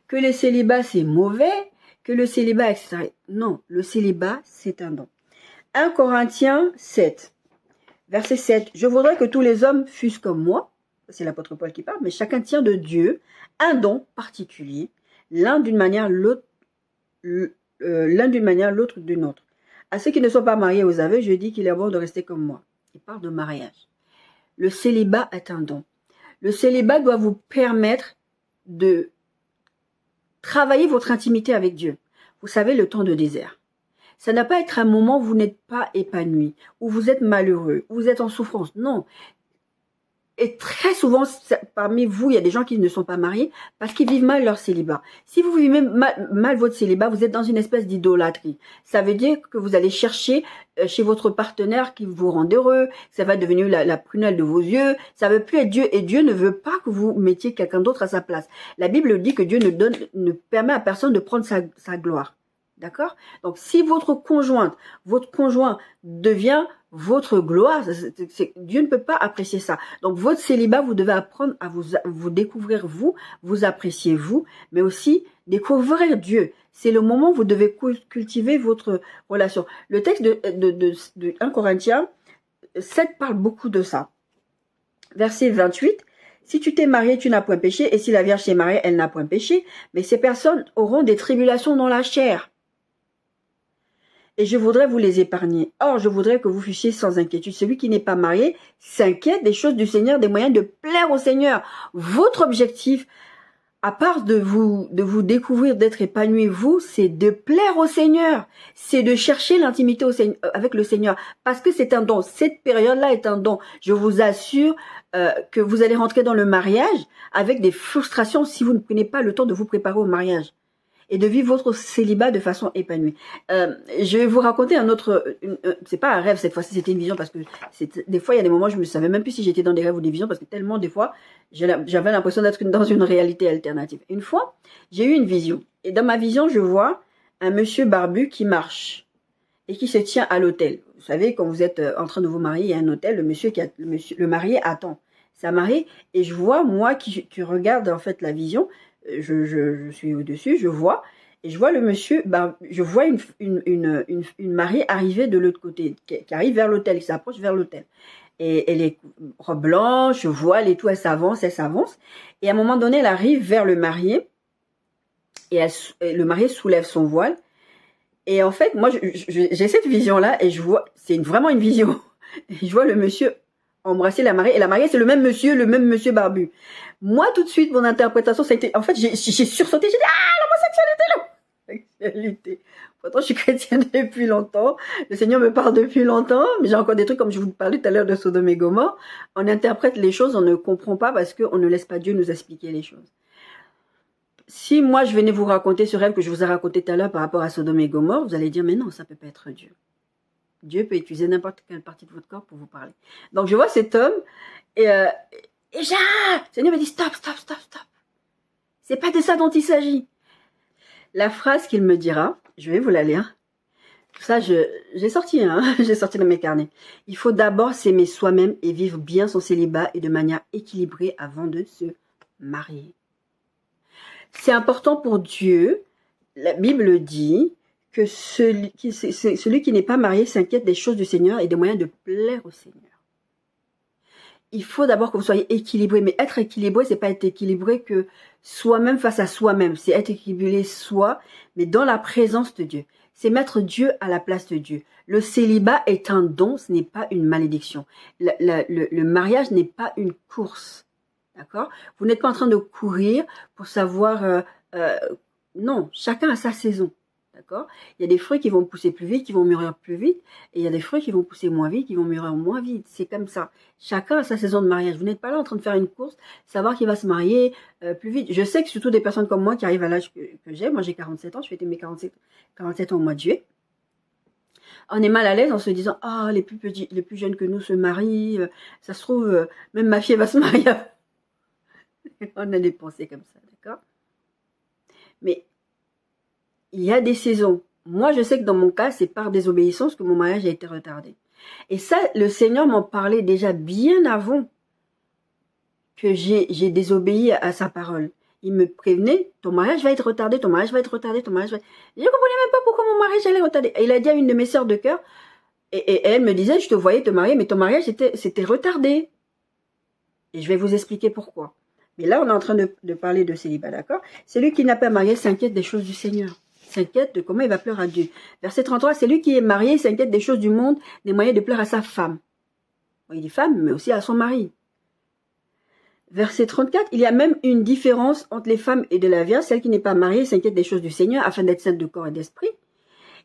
que le célibat, c'est mauvais, que le célibat, etc. Non, le célibat, c'est un don. 1 Corinthiens 7, verset 7. Je voudrais que tous les hommes fussent comme moi, c'est l'apôtre Paul qui parle, mais chacun tient de Dieu un don particulier, l'un d'une manière, l'autre d'une autre. À ceux qui ne sont pas mariés aux aveux, je dis qu'il est bon de rester comme moi. Il parle de mariage. Le célibat est un don. Le célibat doit vous permettre de travailler votre intimité avec Dieu. Vous savez, le temps de désert. Ça n'a pas à être un moment où vous n'êtes pas épanoui, où vous êtes malheureux, où vous êtes en souffrance. Non. Et très souvent, parmi vous, il y a des gens qui ne sont pas mariés parce qu'ils vivent mal leur célibat. Si vous vivez mal votre célibat, vous êtes dans une espèce d'idolâtrie. Ça veut dire que vous allez chercher chez votre partenaire qui vous rend heureux, ça va devenir la prunelle de vos yeux, ça ne veut plus être Dieu. Et Dieu ne veut pas que vous mettiez quelqu'un d'autre à sa place. La Bible dit que Dieu ne permet à personne de prendre sa gloire. D'accord? Donc, si votre conjoint devient votre gloire, Dieu ne peut pas apprécier ça. Donc, votre célibat, vous devez apprendre à vous découvrir vous apprécier vous, mais aussi découvrir Dieu. C'est le moment où vous devez cultiver votre relation. Le texte de 1 Corinthiens 7 parle beaucoup de ça. Verset 28. Si tu t'es marié, tu n'as point péché, et si la Vierge est mariée, elle n'a point péché, mais ces personnes auront des tribulations dans la chair. Et je voudrais vous les épargner. Or, je voudrais que vous fussiez sans inquiétude. Celui qui n'est pas marié s'inquiète des choses du Seigneur, des moyens de plaire au Seigneur. Votre objectif, à part de vous découvrir, d'être épanoui, vous, c'est de plaire au Seigneur. C'est de chercher l'intimité avec le Seigneur. Parce que c'est un don. Cette période-là est un don. Je vous assure que vous allez rentrer dans le mariage avec des frustrations si vous ne prenez pas le temps de vous préparer au mariage. Et de vivre votre célibat de façon épanouie. Je vais vous raconter un autre, c'est pas un rêve cette fois-ci, c'était une vision parce que des fois il y a des moments où je me savais même plus si j'étais dans des rêves ou des visions parce que tellement des fois j'avais l'impression d'être dans une réalité alternative. Une fois, j'ai eu une vision et dans ma vision je vois un monsieur barbu qui marche et qui se tient à l'hôtel. Vous savez quand vous êtes en train de vous marier, il y a un hôtel, le marié attend sa mariée et je vois moi qui regarde en fait la vision. Je suis au-dessus, je vois le monsieur, je vois une mariée arriver de l'autre côté, qui arrive vers l'hôtel, qui s'approche vers l'hôtel. Et elle est robe blanche, voile et tout, elle s'avance. Et à un moment donné, elle arrive vers le marié, et le marié soulève son voile. Et en fait, moi, j'ai cette vision-là, et je vois, c'est vraiment une vision. Et je vois le monsieur embrasser la mariée, et la mariée, c'est le même monsieur barbu. Moi, tout de suite, mon interprétation, ça a été... En fait, j'ai sursauté, j'ai dit « Ah, l'homosexualité !» Pourtant, je suis chrétienne depuis longtemps. Le Seigneur me parle depuis longtemps. Mais j'ai encore des trucs, comme je vous parlais tout à l'heure de Sodome et Gomorrhe. On interprète les choses, on ne comprend pas parce qu'on ne laisse pas Dieu nous expliquer les choses. Si moi, je venais vous raconter ce rêve que je vous ai raconté tout à l'heure par rapport à Sodome et Gomorrhe, vous allez dire « Mais non, ça peut pas être Dieu. » Dieu peut utiliser n'importe quelle partie de votre corps pour vous parler. Donc, je vois cet homme et le Seigneur me dit stop. C'est pas de ça dont il s'agit. La phrase qu'il me dira, je vais vous la lire. Ça, j'ai sorti dans mes carnets. Il faut d'abord s'aimer soi-même et vivre bien son célibat et de manière équilibrée avant de se marier. C'est important pour Dieu. La Bible dit que celui qui n'est pas marié s'inquiète des choses du Seigneur et des moyens de plaire au Seigneur. Il faut d'abord que vous soyez équilibré. Mais être équilibré, c'est pas être équilibré que soi-même face à soi-même. C'est être équilibré soi, mais dans la présence de Dieu. C'est mettre Dieu à la place de Dieu. Le célibat est un don, ce n'est pas une malédiction. Le mariage n'est pas une course. D'accord? Vous n'êtes pas en train de courir pour savoir... non, chacun a sa saison. D'accord? Il y a des fruits qui vont pousser plus vite, qui vont mûrir plus vite, et il y a des fruits qui vont pousser moins vite, qui vont mûrir moins vite. C'est comme ça. Chacun a sa saison de mariage. Vous n'êtes pas là en train de faire une course, savoir qui va se marier plus vite. Je sais que surtout des personnes comme moi qui arrivent à l'âge que j'ai, moi j'ai 47 ans, je fêtais mes 47 ans au mois de juillet. On est mal à l'aise en se disant « Ah, les plus jeunes que nous se marient, ça se trouve, même ma fille va se marier. » On a des pensées comme ça, d'accord? Mais il y a des saisons. Moi, je sais que dans mon cas, c'est par désobéissance que mon mariage a été retardé. Et ça, le Seigneur m'en parlait déjà bien avant que j'ai désobéi à sa parole. Il me prévenait, ton mariage va être retardé, ton mariage va être retardé, ton mariage va être... Je ne comprenais même pas pourquoi mon mariage allait retarder. Et il a dit à une de mes sœurs de cœur, et elle me disait, je te voyais te marier, mais ton mariage c'était retardé. Et je vais vous expliquer pourquoi. Mais là, on est en train de parler de célibat, d'accord? Celui qui n'a pas marié s'inquiète des choses du Seigneur. S'inquiète de comment il va plaire à Dieu. Verset 33, celui qui est marié s'inquiète des choses du monde, des moyens de plaire à sa femme. Oui, des femmes, mais aussi à son mari. Verset 34, il y a même une différence entre les femmes et de la vierge. Celle qui n'est pas mariée s'inquiète des choses du Seigneur, afin d'être sainte de corps et d'esprit.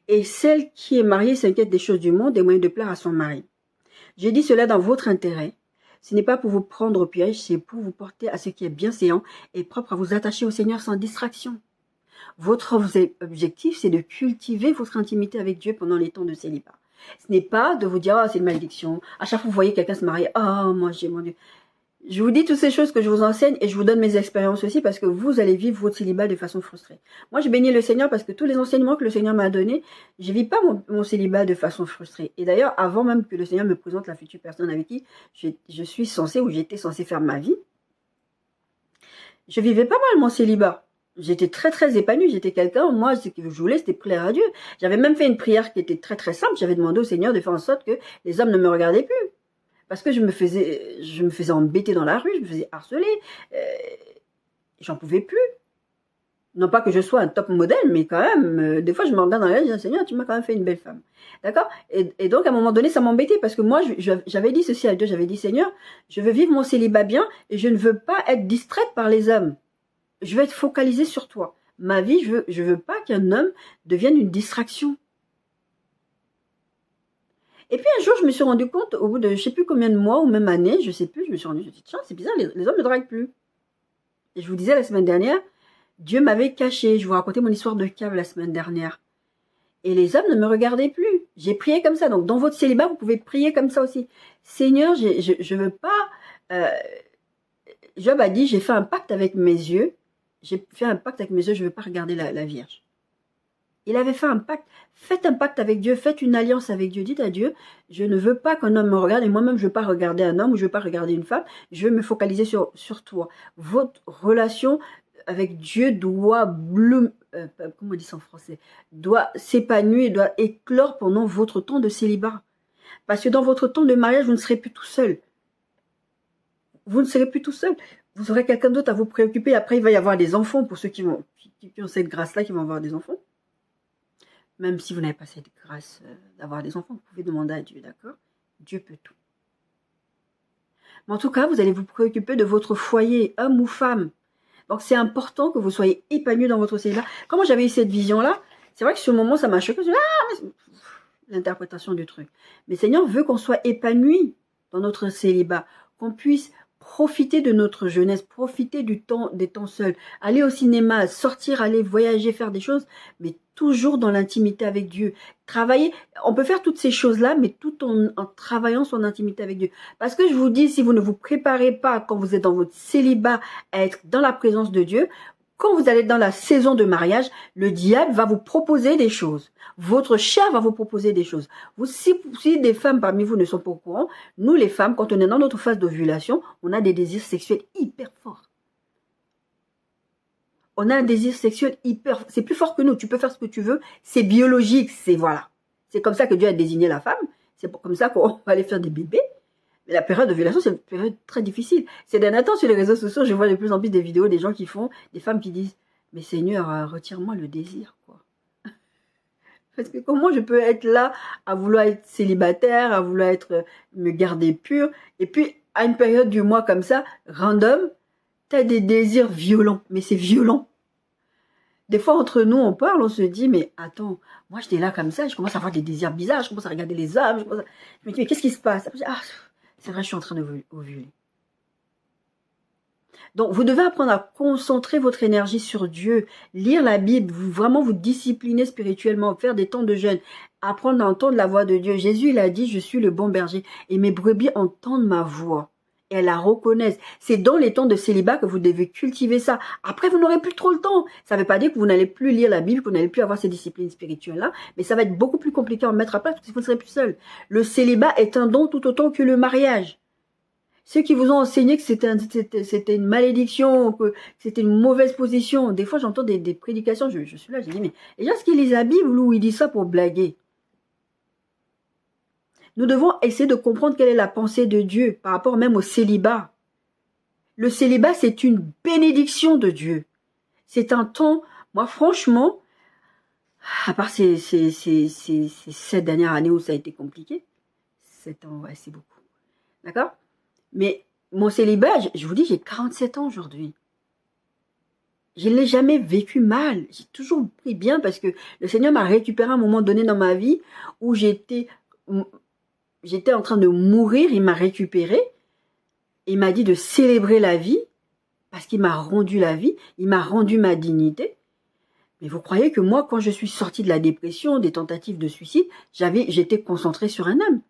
Et celle qui est mariée s'inquiète des choses du monde, des moyens de plaire à son mari. J'ai dit cela dans votre intérêt. Ce n'est pas pour vous prendre au piège, c'est pour vous porter à ce qui est bienséant et propre à vous attacher au Seigneur sans distraction. Votre objectif, c'est de cultiver votre intimité avec Dieu pendant les temps de célibat. Ce n'est pas de vous dire, oh, c'est une malédiction. À chaque fois que vous voyez quelqu'un se marier, oh, moi, j'ai mon Dieu. Je vous dis toutes ces choses que je vous enseigne et je vous donne mes expériences aussi parce que vous allez vivre votre célibat de façon frustrée. Moi, je bénis le Seigneur parce que tous les enseignements que le Seigneur m'a donnés, je vis pas mon célibat de façon frustrée. Et d'ailleurs, avant même que le Seigneur me présente la future personne avec qui je suis censée ou j'étais censée faire ma vie, je vivais pas mal mon célibat. J'étais très très épanouie, j'étais quelqu'un, moi ce que je voulais c'était plaire à Dieu. J'avais même fait une prière qui était très très simple, j'avais demandé au Seigneur de faire en sorte que les hommes ne me regardaient plus. Parce que je me faisais embêter dans la rue, je me faisais harceler, j'en pouvais plus. Non pas que je sois un top modèle, mais quand même, des fois je me regarde dans l'œil et je dis Seigneur, tu m'as quand même fait une belle femme. D'accord? Et donc à un moment donné, ça m'embêtait parce que moi, j'avais dit ceci à Dieu, j'avais dit Seigneur, je veux vivre mon célibat bien et je ne veux pas être distraite par les hommes. Je veux être focalisée sur toi. Ma vie, je veux pas qu'un homme devienne une distraction. Et puis un jour, je me suis rendu compte, au bout de je sais plus combien de mois ou même années, je sais plus, je me suis rendu compte, tiens, c'est bizarre, les hommes ne draguent plus. Et je vous disais la semaine dernière, Dieu m'avait caché. Je vous racontais mon histoire de cave la semaine dernière. Et les hommes ne me regardaient plus. J'ai prié comme ça. Donc dans votre célibat, vous pouvez prier comme ça aussi. Seigneur, je veux pas... Job a dit, j'ai fait un pacte avec mes yeux. J'ai fait un pacte avec mes yeux, je ne veux pas regarder la Vierge. Il avait fait un pacte. Faites un pacte avec Dieu, faites une alliance avec Dieu. Dites à Dieu, je ne veux pas qu'un homme me regarde et moi-même je ne veux pas regarder un homme ou je ne veux pas regarder une femme. Je veux me focaliser sur toi. Votre relation avec Dieu doit comment on dit ça en français, doit s'épanouir, doit éclore pendant votre temps de célibat. Parce que dans votre temps de mariage, vous ne serez plus tout seul. Vous ne serez plus tout seul. Vous aurez quelqu'un d'autre à vous préoccuper. Après, il va y avoir des enfants pour ceux qui ont cette grâce-là, qui vont avoir des enfants. Même si vous n'avez pas cette grâce d'avoir des enfants, vous pouvez demander à Dieu, d'accord? Dieu peut tout. Mais en tout cas, vous allez vous préoccuper de votre foyer, homme ou femme. Donc, c'est important que vous soyez épanoui dans votre célibat. Quand moi, j'avais eu cette vision-là, c'est vrai que sur le moment, ça m'a choqué. Je me suis dit, l'interprétation du truc. Mais Seigneur veut qu'on soit épanoui dans notre célibat, qu'on puisse profiter de notre jeunesse, profiter des temps seuls, aller au cinéma, sortir, aller voyager, faire des choses, mais toujours dans l'intimité avec Dieu. Travailler, on peut faire toutes ces choses-là, mais tout en travaillant son intimité avec Dieu. Parce que je vous dis, si vous ne vous préparez pas quand vous êtes dans votre célibat à être dans la présence de Dieu, quand vous allez dans la saison de mariage, le diable va vous proposer des choses. Votre chair va vous proposer des choses. Si des femmes parmi vous ne sont pas au courant, nous les femmes, quand on est dans notre phase d'ovulation, on a des désirs sexuels hyper forts. On a un désir sexuel hyper... C'est plus fort que nous. Tu peux faire ce que tu veux. C'est biologique. C'est voilà. C'est comme ça que Dieu a désigné la femme. C'est comme ça qu'on va aller faire des bébés. Mais la période de violation, c'est une période très difficile. Ces derniers temps, sur les réseaux sociaux, je vois de plus en plus des vidéos des gens qui font, des femmes qui disent « Mais Seigneur, retire-moi le désir, quoi. » Parce que comment je peux être là à vouloir être célibataire, à vouloir me garder pure, et puis à une période du mois comme ça, random, t'as des désirs violents. Mais c'est violent. Des fois, entre nous, on parle, on se dit, mais attends, moi j'étais là comme ça, je commence à avoir des désirs bizarres, je commence à regarder les hommes, je me dis, mais qu'est-ce qui se passe? Après, ah, c'est vrai, je suis en train de ovuler. Donc, vous devez apprendre à concentrer votre énergie sur Dieu, lire la Bible, vraiment vous discipliner spirituellement, faire des temps de jeûne, apprendre à entendre la voix de Dieu. Jésus, il a dit, je suis le bon berger et mes brebis entendent ma voix. Et elles la reconnaissent. C'est dans les temps de célibat que vous devez cultiver ça. Après, vous n'aurez plus trop le temps. Ça ne veut pas dire que vous n'allez plus lire la Bible, que vous n'allez plus avoir ces disciplines spirituelles-là, mais ça va être beaucoup plus compliqué à en mettre à place parce que vous ne serez plus seul. Le célibat est un don tout autant que le mariage. Ceux qui vous ont enseigné que c'était une malédiction, que c'était une mauvaise position. Des fois, j'entends des prédications, je suis là, je dis, mais les gens, est-ce qu'ils lisent la Bible ou ils disent ça pour blaguer? Nous devons essayer de comprendre quelle est la pensée de Dieu par rapport même au célibat. Le célibat, c'est une bénédiction de Dieu. C'est un temps, moi franchement, à part ces 7 dernières années où ça a été compliqué, 7 ans, ouais, c'est beaucoup. D'accord? Mais mon célibat, je vous dis, j'ai 47 ans aujourd'hui. Je ne l'ai jamais vécu mal. J'ai toujours pris bien parce que le Seigneur m'a récupéré à un moment donné dans ma vie où j'étais en train de mourir, il m'a récupéré. Il m'a dit de célébrer la vie parce qu'il m'a rendu la vie, il m'a rendu ma dignité. Mais vous croyez que moi, quand je suis sortie de la dépression, des tentatives de suicide, j'étais concentrée sur un homme.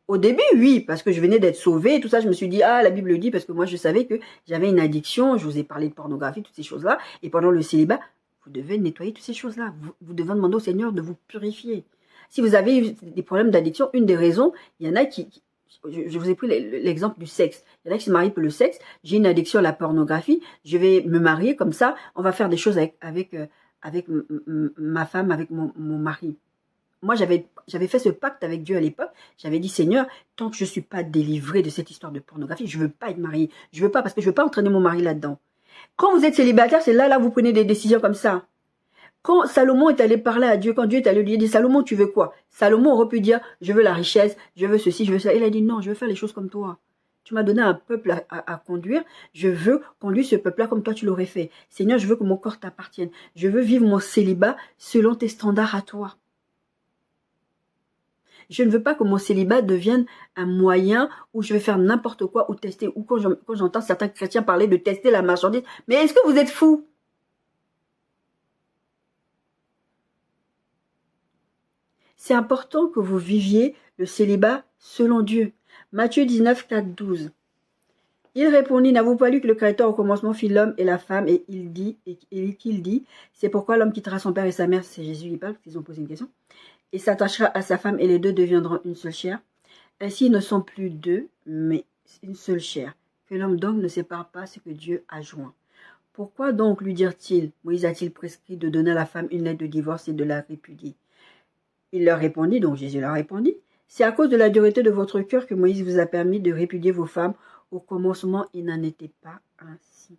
Au début, oui, parce que je venais d'être sauvée et tout ça, je me suis dit, ah, la Bible le dit, parce que moi, je savais que j'avais une addiction, je vous ai parlé de pornographie, toutes ces choses-là, et pendant le célibat, vous devez nettoyer toutes ces choses-là. Vous devez demander au Seigneur de vous purifier. Si vous avez eu des problèmes d'addiction, une des raisons, il y en a je vous ai pris l'exemple du sexe. Il y en a qui se marient pour le sexe, j'ai une addiction à la pornographie, je vais me marier comme ça, on va faire des choses avec ma femme, avec mon mari. Moi, j'avais fait ce pacte avec Dieu à l'époque. J'avais dit, Seigneur, tant que je ne suis pas délivrée de cette histoire de pornographie, je ne veux pas être mariée. Je veux pas, parce que je ne veux pas entraîner mon mari là-dedans. Quand vous êtes célibataire, c'est là, vous prenez des décisions comme ça. Quand Salomon est allé parler à Dieu, quand Dieu est allé lui dire, Salomon, tu veux quoi? Salomon aurait pu dire, je veux la richesse, je veux ceci, je veux ça. Il a dit, non, je veux faire les choses comme toi. Tu m'as donné un peuple à conduire. Je veux conduire ce peuple-là comme toi tu l'aurais fait. Seigneur, je veux que mon corps t'appartienne. Je veux vivre mon célibat selon tes standards à toi. Je ne veux pas que mon célibat devienne un moyen où je vais faire n'importe quoi ou tester. Ou quand j'entends certains chrétiens parler de tester la marchandise. Mais est-ce que vous êtes fous? C'est important que vous viviez le célibat selon Dieu. Matthieu 19, 4, 12. Il répondit, n'avez-vous pas lu que le Créateur au commencement fit l'homme et la femme, et qu'il dit, c'est pourquoi l'homme quittera son père et sa mère, c'est Jésus qui parle, parce qu'ils ont posé une question, et s'attachera à sa femme, et les deux deviendront une seule chair. Ainsi, ils ne sont plus deux, mais une seule chair. Que l'homme donc ne sépare pas ce que Dieu a joint. Pourquoi donc lui dirent-ils, Moïse a-t-il prescrit de donner à la femme une lettre de divorce et de la répudier? Il leur répondit, donc Jésus leur répondit, c'est à cause de la dureté de votre cœur que Moïse vous a permis de répudier vos femmes. Au commencement, il n'en était pas ainsi.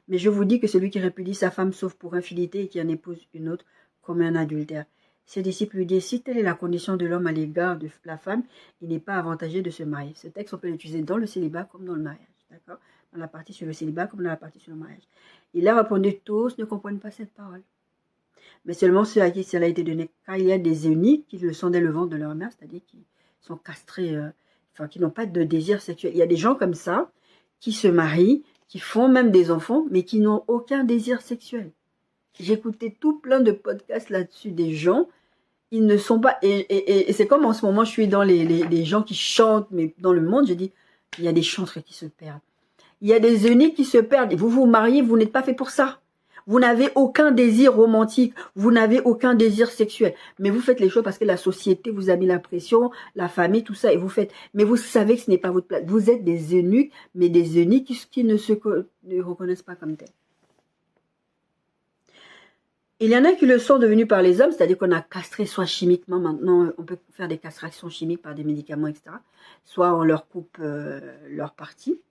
Mais je vous dis que celui qui répudie sa femme sauf pour infidélité et qui en épouse une autre comme un adultère. Ses disciples lui disent, si telle est la condition de l'homme à l'égard de la femme, il n'est pas avantageux de se marier. Ce texte, on peut l'utiliser dans le célibat comme dans le mariage. D'accord? Dans la partie sur le célibat comme dans la partie sur le mariage. Il a répondu, tous ne comprennent pas cette parole. Mais seulement ceux à qui cela a été donné. Car il y a des eunuques qui le sondaient le ventre de leur mère, c'est-à-dire qui sont castrés, qui n'ont pas de désir sexuel. Il y a des gens comme ça qui se marient, qui font même des enfants, mais qui n'ont aucun désir sexuel. J'ai écouté tout plein de podcasts là-dessus, des gens, ils ne sont pas... Et c'est comme en ce moment, je suis dans les gens qui chantent, mais dans le monde, je dis, il y a des chantres qui se perdent. Il y a des eunuques qui se perdent. Vous vous mariez, vous n'êtes pas fait pour ça. Vous n'avez aucun désir romantique, vous n'avez aucun désir sexuel. Mais vous faites les choses parce que la société vous a mis la pression, la famille, tout ça, et vous faites. Mais vous savez que ce n'est pas votre place. Vous êtes des eunuques, mais des eunuques qui ne reconnaissent pas comme tels. Il y en a qui le sont devenus par les hommes, c'est-à-dire qu'on a castré soit chimiquement, maintenant on peut faire des castrations chimiques par des médicaments, etc. Soit on leur coupe leur partie.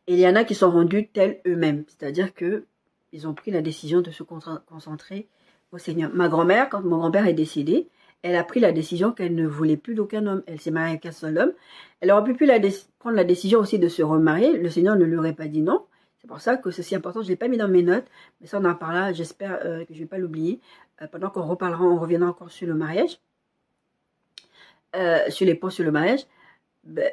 Et il y en a qui sont rendus tels eux-mêmes, c'est-à-dire qu'ils ont pris la décision de se concentrer au Seigneur. Ma grand-mère, quand mon grand-père est décédé, elle a pris la décision qu'elle ne voulait plus d'aucun homme. Elle s'est mariée avec un seul homme. Elle aurait pu prendre la décision aussi de se remarier. Le Seigneur ne lui aurait pas dit non. C'est pour ça que c'est si important. Je ne l'ai pas mis dans mes notes, mais ça on en parlera. J'espère que je ne vais pas l'oublier. Pendant qu'on reparlera, on reviendra encore sur le mariage. Sur les points sur le mariage. Ben,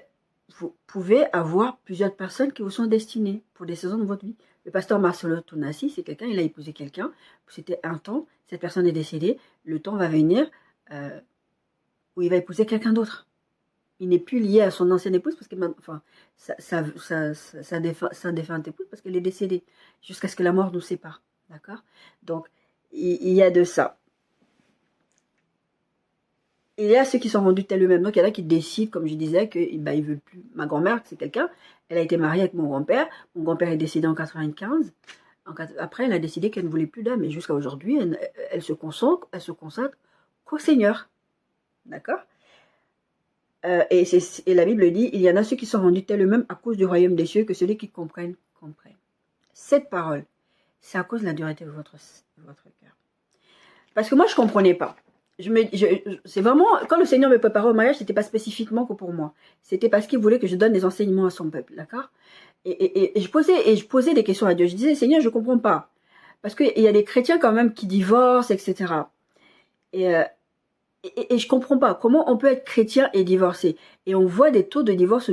vous pouvez avoir plusieurs personnes qui vous sont destinées pour des saisons de votre vie. Le pasteur Marcelo Tonassi, c'est quelqu'un, il a épousé quelqu'un. C'était un temps, cette personne est décédée. Le temps va venir où il va épouser quelqu'un d'autre. Il n'est plus lié à son ancienne épouse, parce que, enfin, sa défunte épouse, parce qu'elle est décédée, jusqu'à ce que la mort nous sépare. D'accord? Donc, il y a de ça. Il y a ceux qui sont rendus tels eux-mêmes. Donc, il y en a qui décident, comme je disais, qu'ils ne veulent plus. Ma grand-mère, c'est quelqu'un, elle a été mariée avec mon grand-père. Mon grand-père est décédé en 95. Après, elle a décidé qu'elle ne voulait plus d'homme. Et jusqu'à aujourd'hui, elle se consacre qu'au Seigneur. D'accord? Et la Bible dit, il y en a ceux qui sont rendus tels eux-mêmes à cause du royaume des cieux, que celui qui comprennent. Cette parole, c'est à cause de la dureté de votre cœur. Parce que moi, je ne comprenais pas. C'est vraiment, quand le Seigneur me préparait au mariage, c'était pas spécifiquement que pour moi. C'était parce qu'il voulait que je donne des enseignements à son peuple, d'accord? Et je posais des questions à Dieu. Je disais, Seigneur, je ne comprends pas. Parce qu'il y a des chrétiens quand même qui divorcent, etc. Et je ne comprends pas comment on peut être chrétien et divorcer. Et on voit des taux de divorce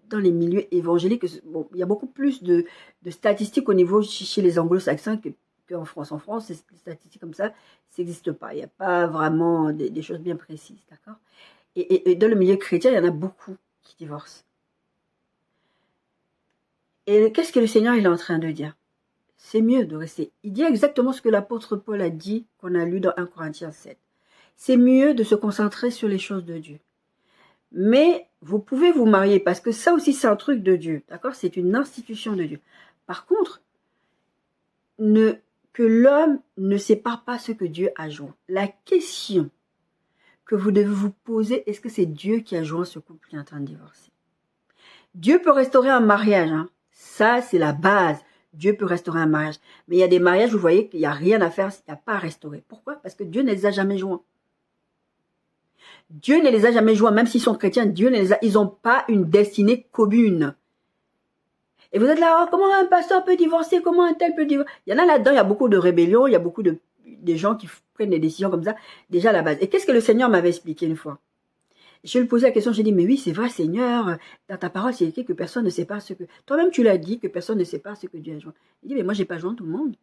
dans les milieux évangéliques. Bon, il y a beaucoup plus de statistiques au niveau chez les anglo-saxons qu'en France. En France, des statistiques comme ça n'existe pas. Il n'y a pas vraiment des choses bien précises. D'accord? Et dans le milieu chrétien, il y en a beaucoup qui divorcent. Et qu'est-ce que le Seigneur il est en train de dire? C'est mieux de rester. Il dit exactement ce que l'apôtre Paul a dit, qu'on a lu dans 1 Corinthiens 7. C'est mieux de se concentrer sur les choses de Dieu. Mais vous pouvez vous marier, parce que ça aussi c'est un truc de Dieu. D'accord? C'est une institution de Dieu. Par contre, que l'homme ne sépare pas ce que Dieu a joint. La question que vous devez vous poser, est-ce que c'est Dieu qui a joint ce couple qui est en train de divorcer? Dieu peut restaurer un mariage. Hein. Ça, c'est la base. Dieu peut restaurer un mariage. Mais il y a des mariages, vous voyez qu'il n'y a rien à faire, il n'y a pas à restaurer. Pourquoi? Parce que Dieu ne les a jamais joints. Dieu ne les a jamais joints, même s'ils sont chrétiens, ils n'ont pas une destinée commune. Et vous êtes là, oh, comment un pasteur peut divorcer, comment un tel peut divorcer? Il y en a là-dedans, il y a beaucoup de rébellions, il y a beaucoup de gens qui prennent des décisions comme ça, déjà à la base. Et qu'est-ce que le Seigneur m'avait expliqué une fois? Je lui posais la question, j'ai dit, mais oui, c'est vrai, Seigneur, dans ta parole, c'est écrit que personne ne sépare ce que... Toi-même, tu l'as dit, que personne ne sépare ce que Dieu a joint. Il dit, mais moi, je n'ai pas joint tout le monde.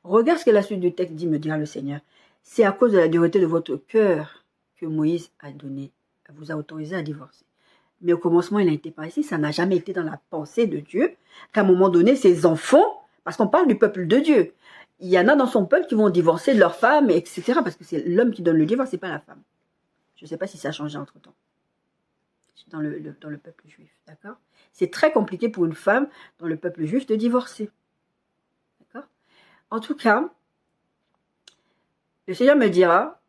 Regarde ce que la suite du texte dit, me dira le Seigneur. C'est à cause de la dureté de votre cœur que Moïse vous a autorisé à divorcer. Mais au commencement, il n'a été pas ici. Ça n'a jamais été dans la pensée de Dieu qu'à un moment donné, ses enfants, parce qu'on parle du peuple de Dieu, il y en a dans son peuple qui vont divorcer de leur femme, etc. Parce que c'est l'homme qui donne le divorce, c'est pas la femme. Je ne sais pas si ça a changé entre-temps. Dans le peuple juif, d'accord? C'est très compliqué pour une femme dans le peuple juif de divorcer. D'accord? En tout cas, le Seigneur me dira,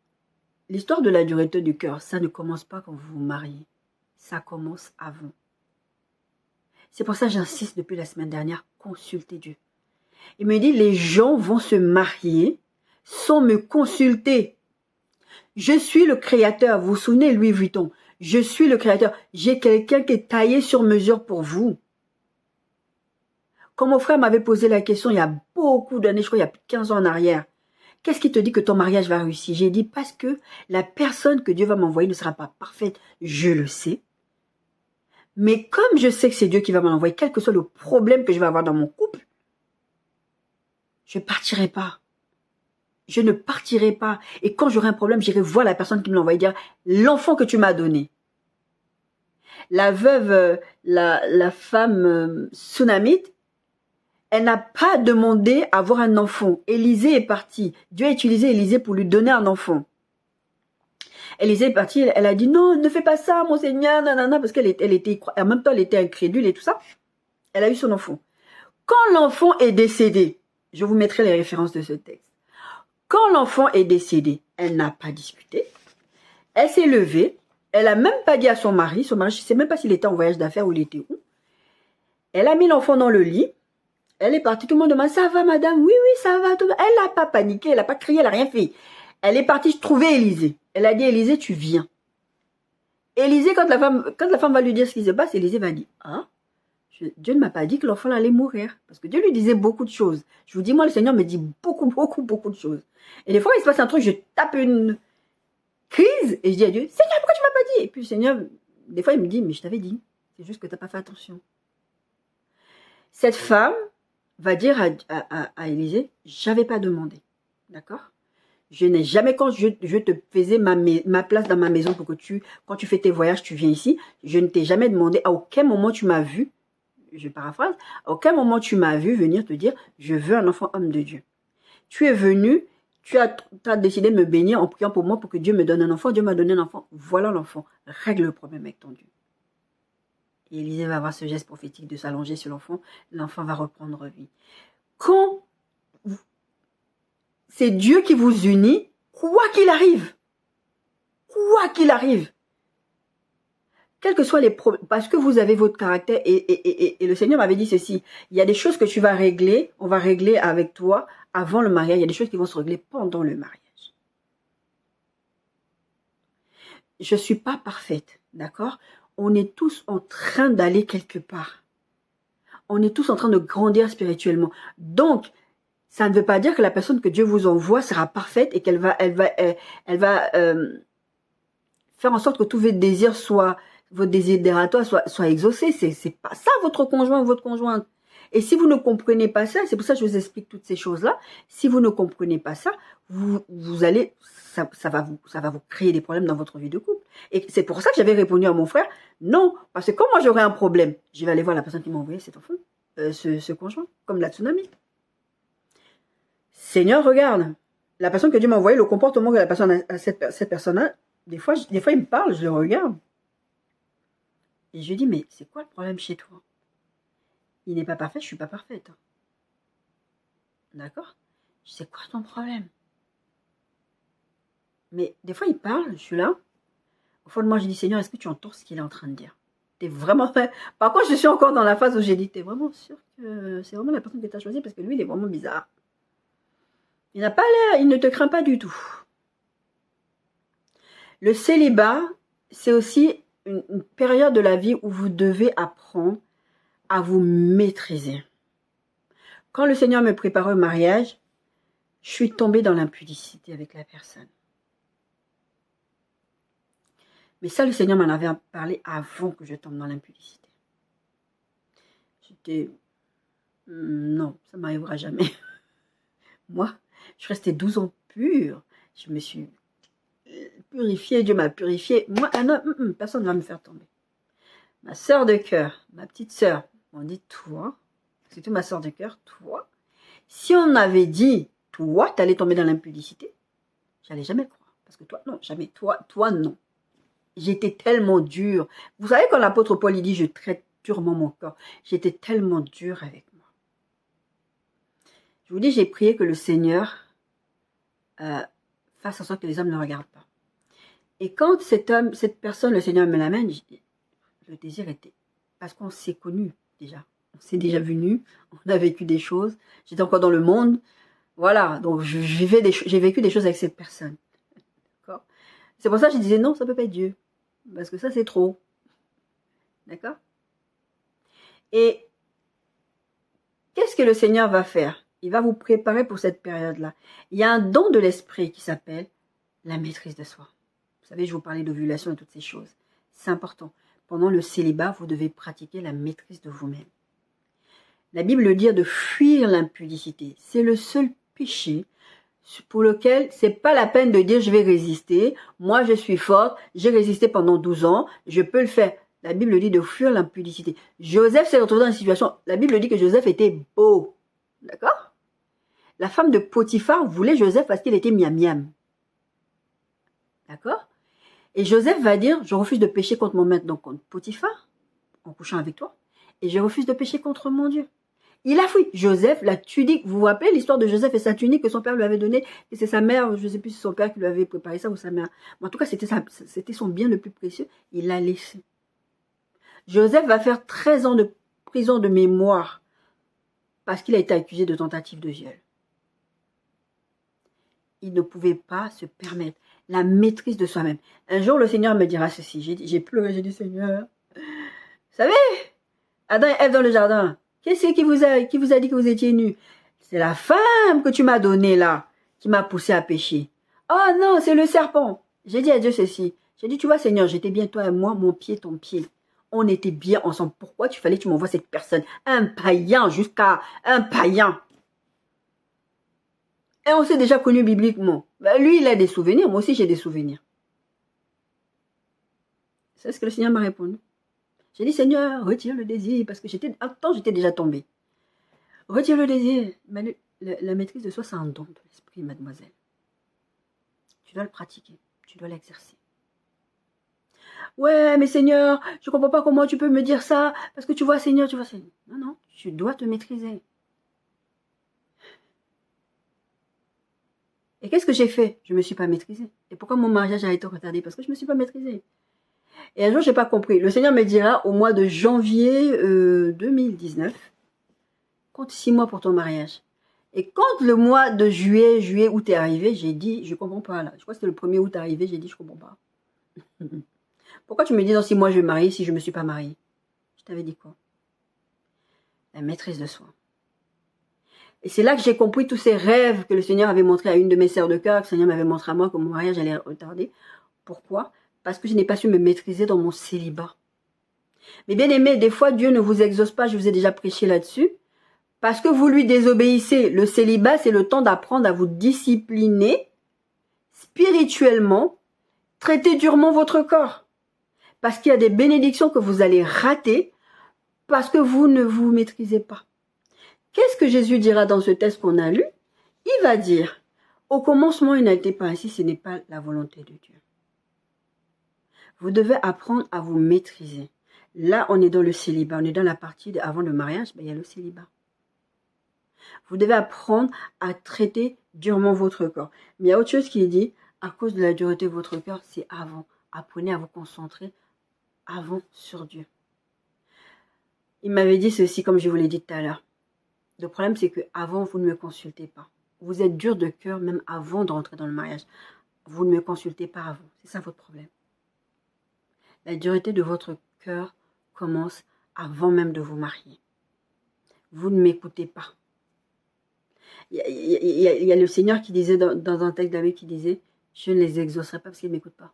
l'histoire de la dureté du cœur, ça ne commence pas quand vous vous mariez. Ça commence avant. C'est pour ça que j'insiste depuis la semaine dernière, consultez Dieu. Il me dit, les gens vont se marier sans me consulter. Je suis le créateur. Vous vous souvenez, Louis Vuitton? Je suis le créateur. J'ai quelqu'un qui est taillé sur mesure pour vous. Quand mon frère m'avait posé la question il y a beaucoup d'années, je crois il y a plus de 15 ans en arrière, qu'est-ce qui te dit que ton mariage va réussir? J'ai dit parce que la personne que Dieu va m'envoyer ne sera pas parfaite. Je le sais. Mais comme je sais que c'est Dieu qui va m'envoyer, quel que soit le problème que je vais avoir dans mon couple, je ne partirai pas. Je ne partirai pas. Et quand j'aurai un problème, j'irai voir la personne qui me l'envoie et dire l'enfant que tu m'as donné. La veuve, la femme tsunamite, elle n'a pas demandé à avoir un enfant. Élisée est partie. Dieu a utilisé Élisée pour lui donner un enfant. Élisée est partie, elle a dit non, ne fais pas ça, mon Seigneur, nanana, parce qu'elle était, en même temps, elle était incrédule et tout ça. Elle a eu son enfant. Quand l'enfant est décédé, Je vous mettrai les références de ce texte. Quand l'enfant est décédé, elle n'a pas discuté. Elle s'est levée. Elle n'a même pas dit à son mari. Son mari, je ne sais même pas s'il était en voyage d'affaires ou il était où. Elle a mis l'enfant dans le lit. Elle est partie. Tout le monde demande, ça va madame? Oui, oui, ça va. Elle n'a pas paniqué. Elle n'a pas crié. Elle n'a rien fait. Elle est partie trouver Élisée. Elle a dit, Élisée, tu viens. Élisée, quand la femme va lui dire ce qui se passe, Élisée va dire, ah, Dieu ne m'a pas dit que l'enfant allait mourir. Parce que Dieu lui disait beaucoup de choses. Je vous dis, moi, le Seigneur me dit beaucoup de choses. Et des fois, il se passe un truc, je tape une crise et je dis à Dieu, Seigneur, pourquoi tu ne m'as pas dit? Et puis le Seigneur, des fois, il me dit, mais je t'avais dit. C'est juste que tu n'as pas fait attention. Cette femme va dire à Élisée, j'avais pas demandé. D'accord? Je n'ai jamais, quand je te faisais ma place dans ma maison pour que quand tu fais tes voyages, tu viens ici, je ne t'ai jamais demandé, à aucun moment tu m'as vu, je paraphrase, à aucun moment tu m'as vu venir te dire, je veux un enfant homme de Dieu. Tu es venu, tu as décidé de me bénir en priant pour moi pour que Dieu me donne un enfant, Dieu m'a donné un enfant, voilà l'enfant, règle le problème avec ton Dieu. Et Élisée va avoir ce geste prophétique de s'allonger sur l'enfant va reprendre vie. Quand c'est Dieu qui vous unit, quoi qu'il arrive, quels que soient les problèmes, parce que vous avez votre caractère, et le Seigneur m'avait dit ceci, il y a des choses que tu vas régler, on va régler avec toi avant le mariage, il y a des choses qui vont se régler pendant le mariage. Je ne suis pas parfaite, d'accord? On est tous en train d'aller quelque part. On est tous en train de grandir spirituellement. Donc, ça ne veut pas dire que la personne que Dieu vous envoie sera parfaite et qu'elle va faire en sorte que tous vos désirs votre désir soit exaucé. C'est pas ça votre conjoint ou votre conjointe. Et si vous ne comprenez pas ça, c'est pour ça que je vous explique toutes ces choses-là. Si vous ne comprenez pas ça, ça va vous créer des problèmes dans votre vie de couple. Et c'est pour ça que j'avais répondu à mon frère, non, parce que quand moi j'aurai un problème, je vais aller voir la personne qui m'a envoyé cet enfant, ce conjoint, comme la tsunami. Seigneur, regarde, la personne que Dieu m'a envoyée, le comportement que la personne a, cette personne-là, des fois, il me parle, je le regarde. Et je lui dis, mais c'est quoi le problème chez toi? Il n'est pas parfait, je ne suis pas parfaite. D'accord? C'est quoi ton problème? Mais des fois, il parle, je suis là. Au fond de moi, je dis, Seigneur, est-ce que tu entends ce qu'il est en train de dire? T'es vraiment... Par contre, je suis encore dans la phase où j'ai dit, t'es vraiment sûr que c'est vraiment la personne que tu as choisie? Parce que lui, il est vraiment bizarre. Il n'a pas l'air, il ne te craint pas du tout. Le célibat, c'est aussi une période de la vie où vous devez apprendre à vous maîtriser. Quand le Seigneur me préparait au mariage, je suis tombée dans l'impudicité avec la personne. Mais ça, le Seigneur m'en avait parlé avant que je tombe dans l'impudicité. J'étais... Non, ça ne m'arrivera jamais. Moi, je restais 12 ans pure. Je me suis purifiée, Dieu m'a purifiée. Moi, un homme, personne ne va me faire tomber. Ma sœur de cœur, ma petite sœur, on dit toi, surtout ma sœur de cœur, toi. Si on m'avait dit, toi, tu allais tomber dans l'impudicité, j'allais jamais le croire. Parce que toi, non, jamais. Toi, non. J'étais tellement dure. Vous savez, quand l'apôtre Paul il dit, je traite durement mon corps, j'étais tellement dure avec moi. Je vous dis, j'ai prié que le Seigneur fasse en sorte que les hommes ne regardent pas. Et quand cette personne, le Seigneur me l'amène, le désir était... Parce qu'on s'est connus déjà. On s'est déjà vus, on a vécu des choses. J'étais encore dans le monde. Voilà, donc j'ai vécu des choses avec cette personne. D'accord? C'est pour ça que je disais non, ça ne peut pas être Dieu. Parce que ça, c'est trop. D'accord? Et qu'est-ce que le Seigneur va faire? Il va vous préparer pour cette période-là. Il y a un don de l'esprit qui s'appelle la maîtrise de soi. Vous savez, je vous parlais d'ovulation et toutes ces choses. C'est important. Pendant le célibat, vous devez pratiquer la maîtrise de vous-même. La Bible dit de fuir l'impudicité. C'est le seul péché pour lequel c'est pas la peine de dire je vais résister. Moi, je suis forte. J'ai résisté pendant 12 ans. Je peux le faire. La Bible dit de fuir l'impudicité. Joseph s'est retrouvé dans une situation. La Bible dit que Joseph était beau. D'accord? La femme de Potiphar voulait Joseph parce qu'il était miam-miam. D'accord? Et Joseph va dire, je refuse de pécher contre mon maître, donc contre Potiphar, en couchant avec toi, et je refuse de pécher contre mon Dieu. Il a fui. Joseph, la tunique, vous vous rappelez l'histoire de Joseph et sa tunique que son père lui avait donnée, et c'est sa mère, je ne sais plus si c'est son père qui lui avait préparé ça ou sa mère. Mais en tout cas, c'était son bien le plus précieux. Il l'a laissé. Joseph va faire 13 ans de prison de mémoire parce qu'il a été accusé de tentative de viol. Il ne pouvait pas se permettre la maîtrise de soi-même. Un jour, le Seigneur me dira ceci. J'ai pleuré, j'ai dit, Seigneur, vous savez, Adam et Ève dans le jardin, qu'est-ce qui vous a dit que vous étiez nus? C'est la femme que tu m'as donnée là, qui m'a poussé à pécher. Oh non, c'est le serpent. J'ai dit à Dieu ceci. J'ai dit, tu vois Seigneur, j'étais bien toi et moi, mon pied, ton pied. On était bien ensemble. Pourquoi tu fallait que tu m'envoies cette personne? Un païen, jusqu'à un païen. Et on s'est déjà connu bibliquement. Ben, lui, il a des souvenirs. Moi aussi, j'ai des souvenirs. C'est ce que le Seigneur m'a répondu. J'ai dit, Seigneur, retire le désir. Parce que j'étais déjà tombée. Retire le désir. Mais la maîtrise de soi, c'est un don de l'esprit, mademoiselle. Tu dois le pratiquer. Tu dois l'exercer. Ouais, mais Seigneur, je ne comprends pas comment tu peux me dire ça. Parce que tu vois, Seigneur, tu vois, Seigneur. Non, non, tu dois te maîtriser. Et qu'est-ce que j'ai fait? Je ne me suis pas maîtrisée. Et pourquoi mon mariage a été retardé? Parce que je ne me suis pas maîtrisée. Et un jour, je n'ai pas compris. Le Seigneur me dira, au mois de janvier 2019, compte 6 mois pour ton mariage. Et quand le mois de juillet, août est arrivé, j'ai dit, je ne comprends pas là. Je crois que c'était le 1er août arrivé, j'ai dit, je ne comprends pas. Pourquoi tu me dis dans 6 mois je vais me marier si je ne me suis pas mariée? Je t'avais dit quoi? La maîtrise de soi. Et c'est là que j'ai compris tous ces rêves que le Seigneur avait montré à une de mes sœurs de cœur, que le Seigneur m'avait montré à moi que mon mariage allait retarder. Pourquoi? Parce que je n'ai pas su me maîtriser dans mon célibat. Mais bien aimé, des fois Dieu ne vous exauce pas, je vous ai déjà prêché là-dessus, parce que vous lui désobéissez. Le célibat, c'est le temps d'apprendre à vous discipliner spirituellement, traiter durement votre corps. Parce qu'il y a des bénédictions que vous allez rater parce que vous ne vous maîtrisez pas. Qu'est-ce que Jésus dira dans ce texte qu'on a lu? Il va dire, au commencement, il n'a été pas ainsi, ce n'est pas la volonté de Dieu. Vous devez apprendre à vous maîtriser. Là, on est dans le célibat, on est dans la partie avant le mariage, il y a le célibat. Vous devez apprendre à traiter durement votre corps. Mais il y a autre chose qui dit, à cause de la dureté de votre cœur, c'est avant. Apprenez à vous concentrer avant sur Dieu. Il m'avait dit ceci, comme je vous l'ai dit tout à l'heure. Le problème, c'est qu'avant, vous ne me consultez pas. Vous êtes dur de cœur même avant de rentrer dans le mariage. Vous ne me consultez pas avant. C'est ça votre problème. La dureté de votre cœur commence avant même de vous marier. Vous ne m'écoutez pas. Il y a le Seigneur qui disait dans un texte David qui disait, je ne les exaucerai pas parce qu'ils ne m'écoutent pas.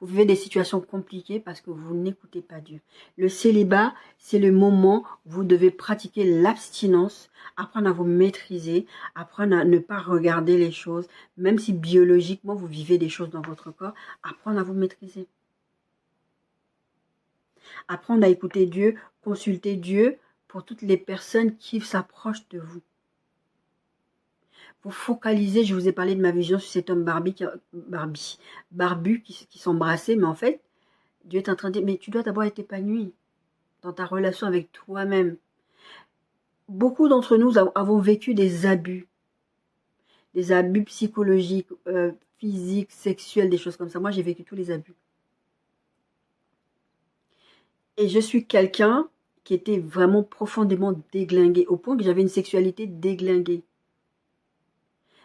Vous vivez des situations compliquées parce que vous n'écoutez pas Dieu. Le célibat, c'est le moment où vous devez pratiquer l'abstinence, apprendre à vous maîtriser, apprendre à ne pas regarder les choses, même si biologiquement vous vivez des choses dans votre corps, apprendre à vous maîtriser. Apprendre à écouter Dieu, consulter Dieu pour toutes les personnes qui s'approchent de vous. Vous focalisez, je vous ai parlé de ma vision sur cet homme barbu qui s'embrassait, mais en fait, Dieu est en train de dire, mais tu dois d'abord être épanoui dans ta relation avec toi-même. Beaucoup d'entre nous avons vécu des abus psychologiques, physiques, sexuels, des choses comme ça. Moi, j'ai vécu tous les abus. Et je suis quelqu'un qui était vraiment profondément déglingué, au point que j'avais une sexualité déglinguée.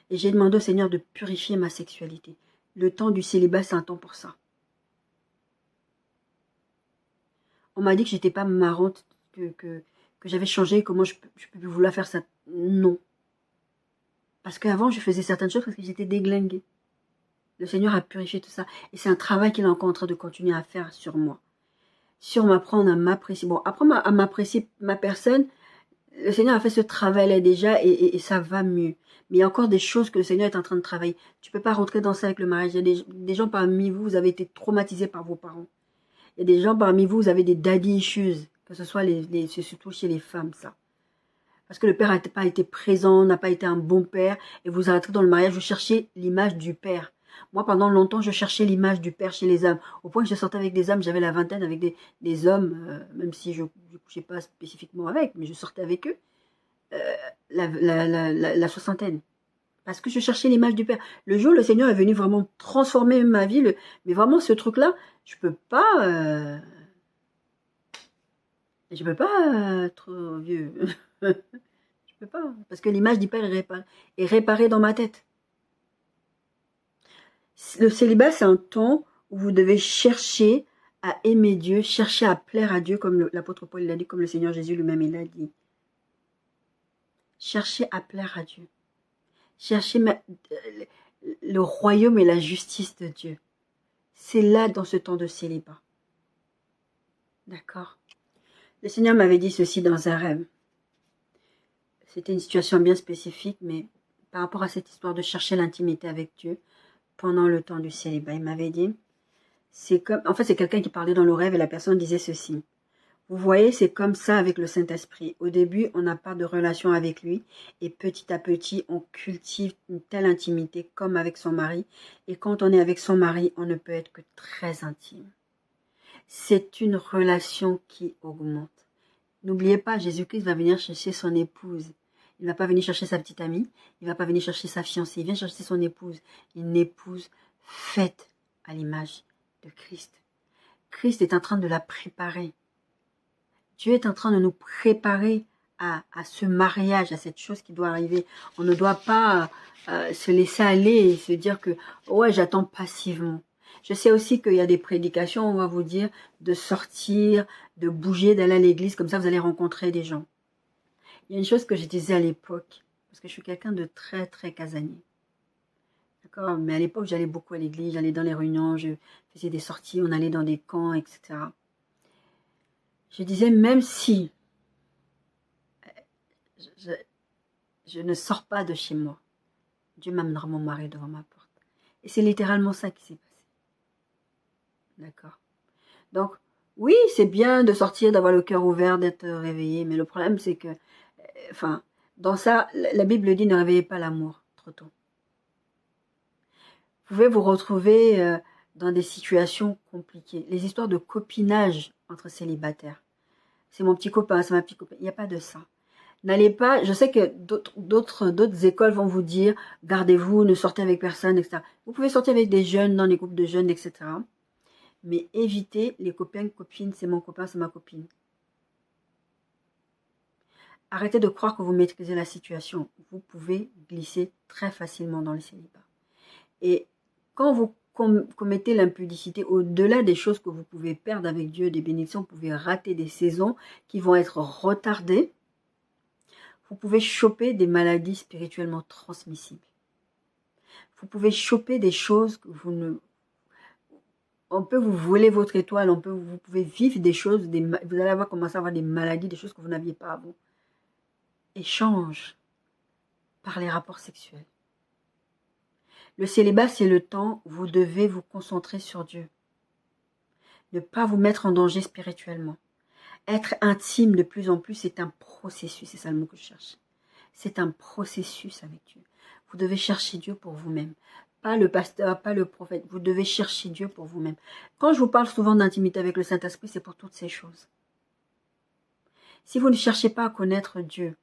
Et j'ai demandé au Seigneur de purifier ma sexualité. Le temps du célibat, c'est un temps pour ça. On m'a dit que j'étais pas marrante, que j'avais changé, comment je peux vouloir faire ça. Non. Parce qu'avant, je faisais certaines choses parce que j'étais déglinguée. Le Seigneur a purifié tout ça. Et c'est un travail qu'il est encore en train de continuer à faire sur moi. Sur m'apprendre à m'apprécier. Bon, apprendre à m'apprécier ma personne, le Seigneur a fait ce travail-là déjà et ça va mieux. Mais il y a encore des choses que le Seigneur est en train de travailler. Tu ne peux pas rentrer dans ça avec le mariage. Il y a des gens parmi vous, vous avez été traumatisés par vos parents. Il y a des gens parmi vous, vous avez des daddy issues. Que ce soit c'est surtout chez les femmes, ça. Parce que le père n'a pas été présent, n'a pas été un bon père. Et vous rentrez dans le mariage, vous cherchez l'image du père. Moi, pendant longtemps, je cherchais l'image du Père chez les hommes. Au point que je sortais avec des hommes, j'avais la vingtaine avec des hommes, même si je ne couchais pas spécifiquement avec, mais je sortais avec eux, la soixantaine. Parce que je cherchais l'image du Père. Le jour où le Seigneur est venu vraiment transformer ma vie, mais vraiment ce truc-là, je peux pas être vieux. Je peux pas. Parce que l'image du Père est réparée dans ma tête. Le célibat, c'est un temps où vous devez chercher à aimer Dieu, chercher à plaire à Dieu, comme l'apôtre Paul l'a dit, comme le Seigneur Jésus lui-même il l'a dit. Cherchez à plaire à Dieu. Cherchez le royaume et la justice de Dieu. C'est là dans ce temps de célibat. D'accord? Le Seigneur m'avait dit ceci dans un rêve. C'était une situation bien spécifique, mais par rapport à cette histoire de chercher l'intimité avec Dieu pendant le temps du célibat, il m'avait dit, c'est comme, en fait c'est quelqu'un qui parlait dans le rêve et la personne disait ceci. Vous voyez, c'est comme ça avec le Saint-Esprit. Au début, on n'a pas de relation avec lui et petit à petit, on cultive une telle intimité comme avec son mari. Et quand on est avec son mari, on ne peut être que très intime. C'est une relation qui augmente. N'oubliez pas, Jésus-Christ va venir chercher son épouse. Il ne va pas venir chercher sa petite amie, il ne va pas venir chercher sa fiancée, il vient chercher son épouse. Une épouse faite à l'image de Christ. Christ est en train de la préparer. Dieu est en train de nous préparer à ce mariage, à cette chose qui doit arriver. On ne doit pas se laisser aller et se dire que ouais, j'attends passivement. Je sais aussi qu'il y a des prédications, on va vous dire de sortir, de bouger, d'aller à l'église, comme ça vous allez rencontrer des gens. Il y a une chose que je disais à l'époque, parce que je suis quelqu'un de très très casanier. D'accord? Mais à l'époque, j'allais beaucoup à l'église, j'allais dans les réunions, je faisais des sorties, on allait dans des camps, etc. Je disais, même si je ne sors pas de chez moi, Dieu m'amènera mon mari devant ma porte. Et c'est littéralement ça qui s'est passé. D'accord? Donc, oui, c'est bien de sortir, d'avoir le cœur ouvert, d'être réveillé, mais le problème, c'est que, enfin, dans ça, la Bible dit, ne réveillez pas l'amour trop tôt. Vous pouvez vous retrouver dans des situations compliquées. Les histoires de copinage entre célibataires. C'est mon petit copain, c'est ma petite copine. Il n'y a pas de ça. N'allez pas, je sais que d'autres écoles vont vous dire, gardez-vous, ne sortez avec personne, etc. Vous pouvez sortir avec des jeunes, dans les groupes de jeunes, etc. Mais évitez les copains, copines, c'est mon copain, c'est ma copine. Arrêtez de croire que vous maîtrisez la situation. Vous pouvez glisser très facilement dans le célibat. Et quand vous commettez l'impudicité, au-delà des choses que vous pouvez perdre avec Dieu, des bénédictions, vous pouvez rater des saisons qui vont être retardées. Vous pouvez choper des maladies spirituellement transmissibles. Vous pouvez choper des choses que vous ne... On peut vous voler votre étoile, vous pouvez vivre des choses, vous allez commencer à avoir des maladies, des choses que vous n'aviez pas avant. Échange par les rapports sexuels. Le célibat, c'est le temps où vous devez vous concentrer sur Dieu. Ne pas vous mettre en danger spirituellement. Être intime de plus en plus, c'est un processus, c'est ça le mot que je cherche. C'est un processus avec Dieu. Vous devez chercher Dieu pour vous-même. Pas le pasteur, pas le prophète. Vous devez chercher Dieu pour vous-même. Quand je vous parle souvent d'intimité avec le Saint-Esprit, c'est pour toutes ces choses. Si vous ne cherchez pas à connaître Dieu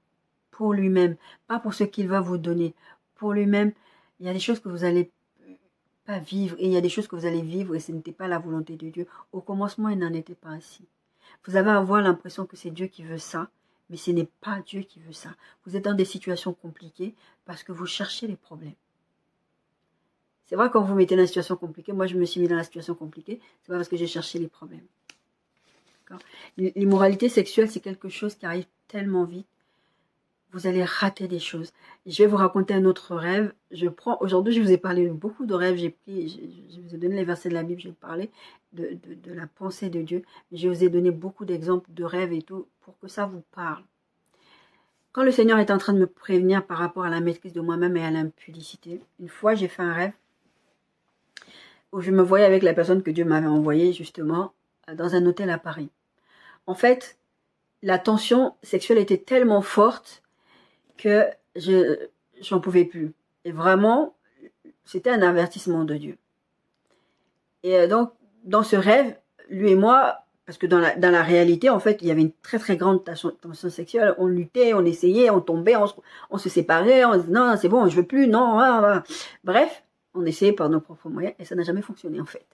pour lui-même, pas pour ce qu'il va vous donner, pour lui-même, il y a des choses que vous n'allez pas vivre et il y a des choses que vous allez vivre et ce n'était pas la volonté de Dieu. Au commencement, il n'en était pas ainsi. Vous allez avoir l'impression que c'est Dieu qui veut ça, mais ce n'est pas Dieu qui veut ça. Vous êtes dans des situations compliquées parce que vous cherchez les problèmes. C'est vrai, quand vous mettez dans une situation compliquée, moi je me suis mis dans la situation compliquée, c'est pas parce que j'ai cherché les problèmes. L'immoralité sexuelle, c'est quelque chose qui arrive tellement vite. Vous allez rater des choses. Je vais vous raconter un autre rêve. Aujourd'hui, je vous ai parlé de beaucoup de rêves. Je vous ai donné les versets de la Bible, j'ai parlé de la pensée de Dieu. Je vous ai donné beaucoup d'exemples de rêves et tout pour que ça vous parle. Quand le Seigneur est en train de me prévenir par rapport à la maîtrise de moi-même et à l'impudicité, une fois j'ai fait un rêve où je me voyais avec la personne que Dieu m'avait envoyée justement dans un hôtel à Paris. En fait, la tension sexuelle était tellement forte que j'en pouvais plus. Et vraiment, c'était un avertissement de Dieu. Et donc, dans ce rêve, lui et moi, parce que dans la réalité, en fait, il y avait une très très grande tension sexuelle. On luttait, on essayait, on tombait, on se séparait, on disait non, c'est bon, je veux plus, non, bref, on essayait par nos propres moyens et ça n'a jamais fonctionné en fait.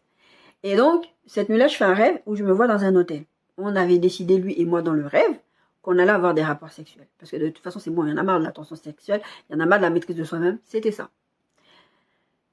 Et donc, cette nuit-là, je fais un rêve où je me vois dans un hôtel. On avait décidé, lui et moi, dans le rêve, qu'on allait avoir des rapports sexuels. Parce que de toute façon, c'est bon, il y en a marre de la tension sexuelle, il y en a marre de la maîtrise de soi-même, c'était ça.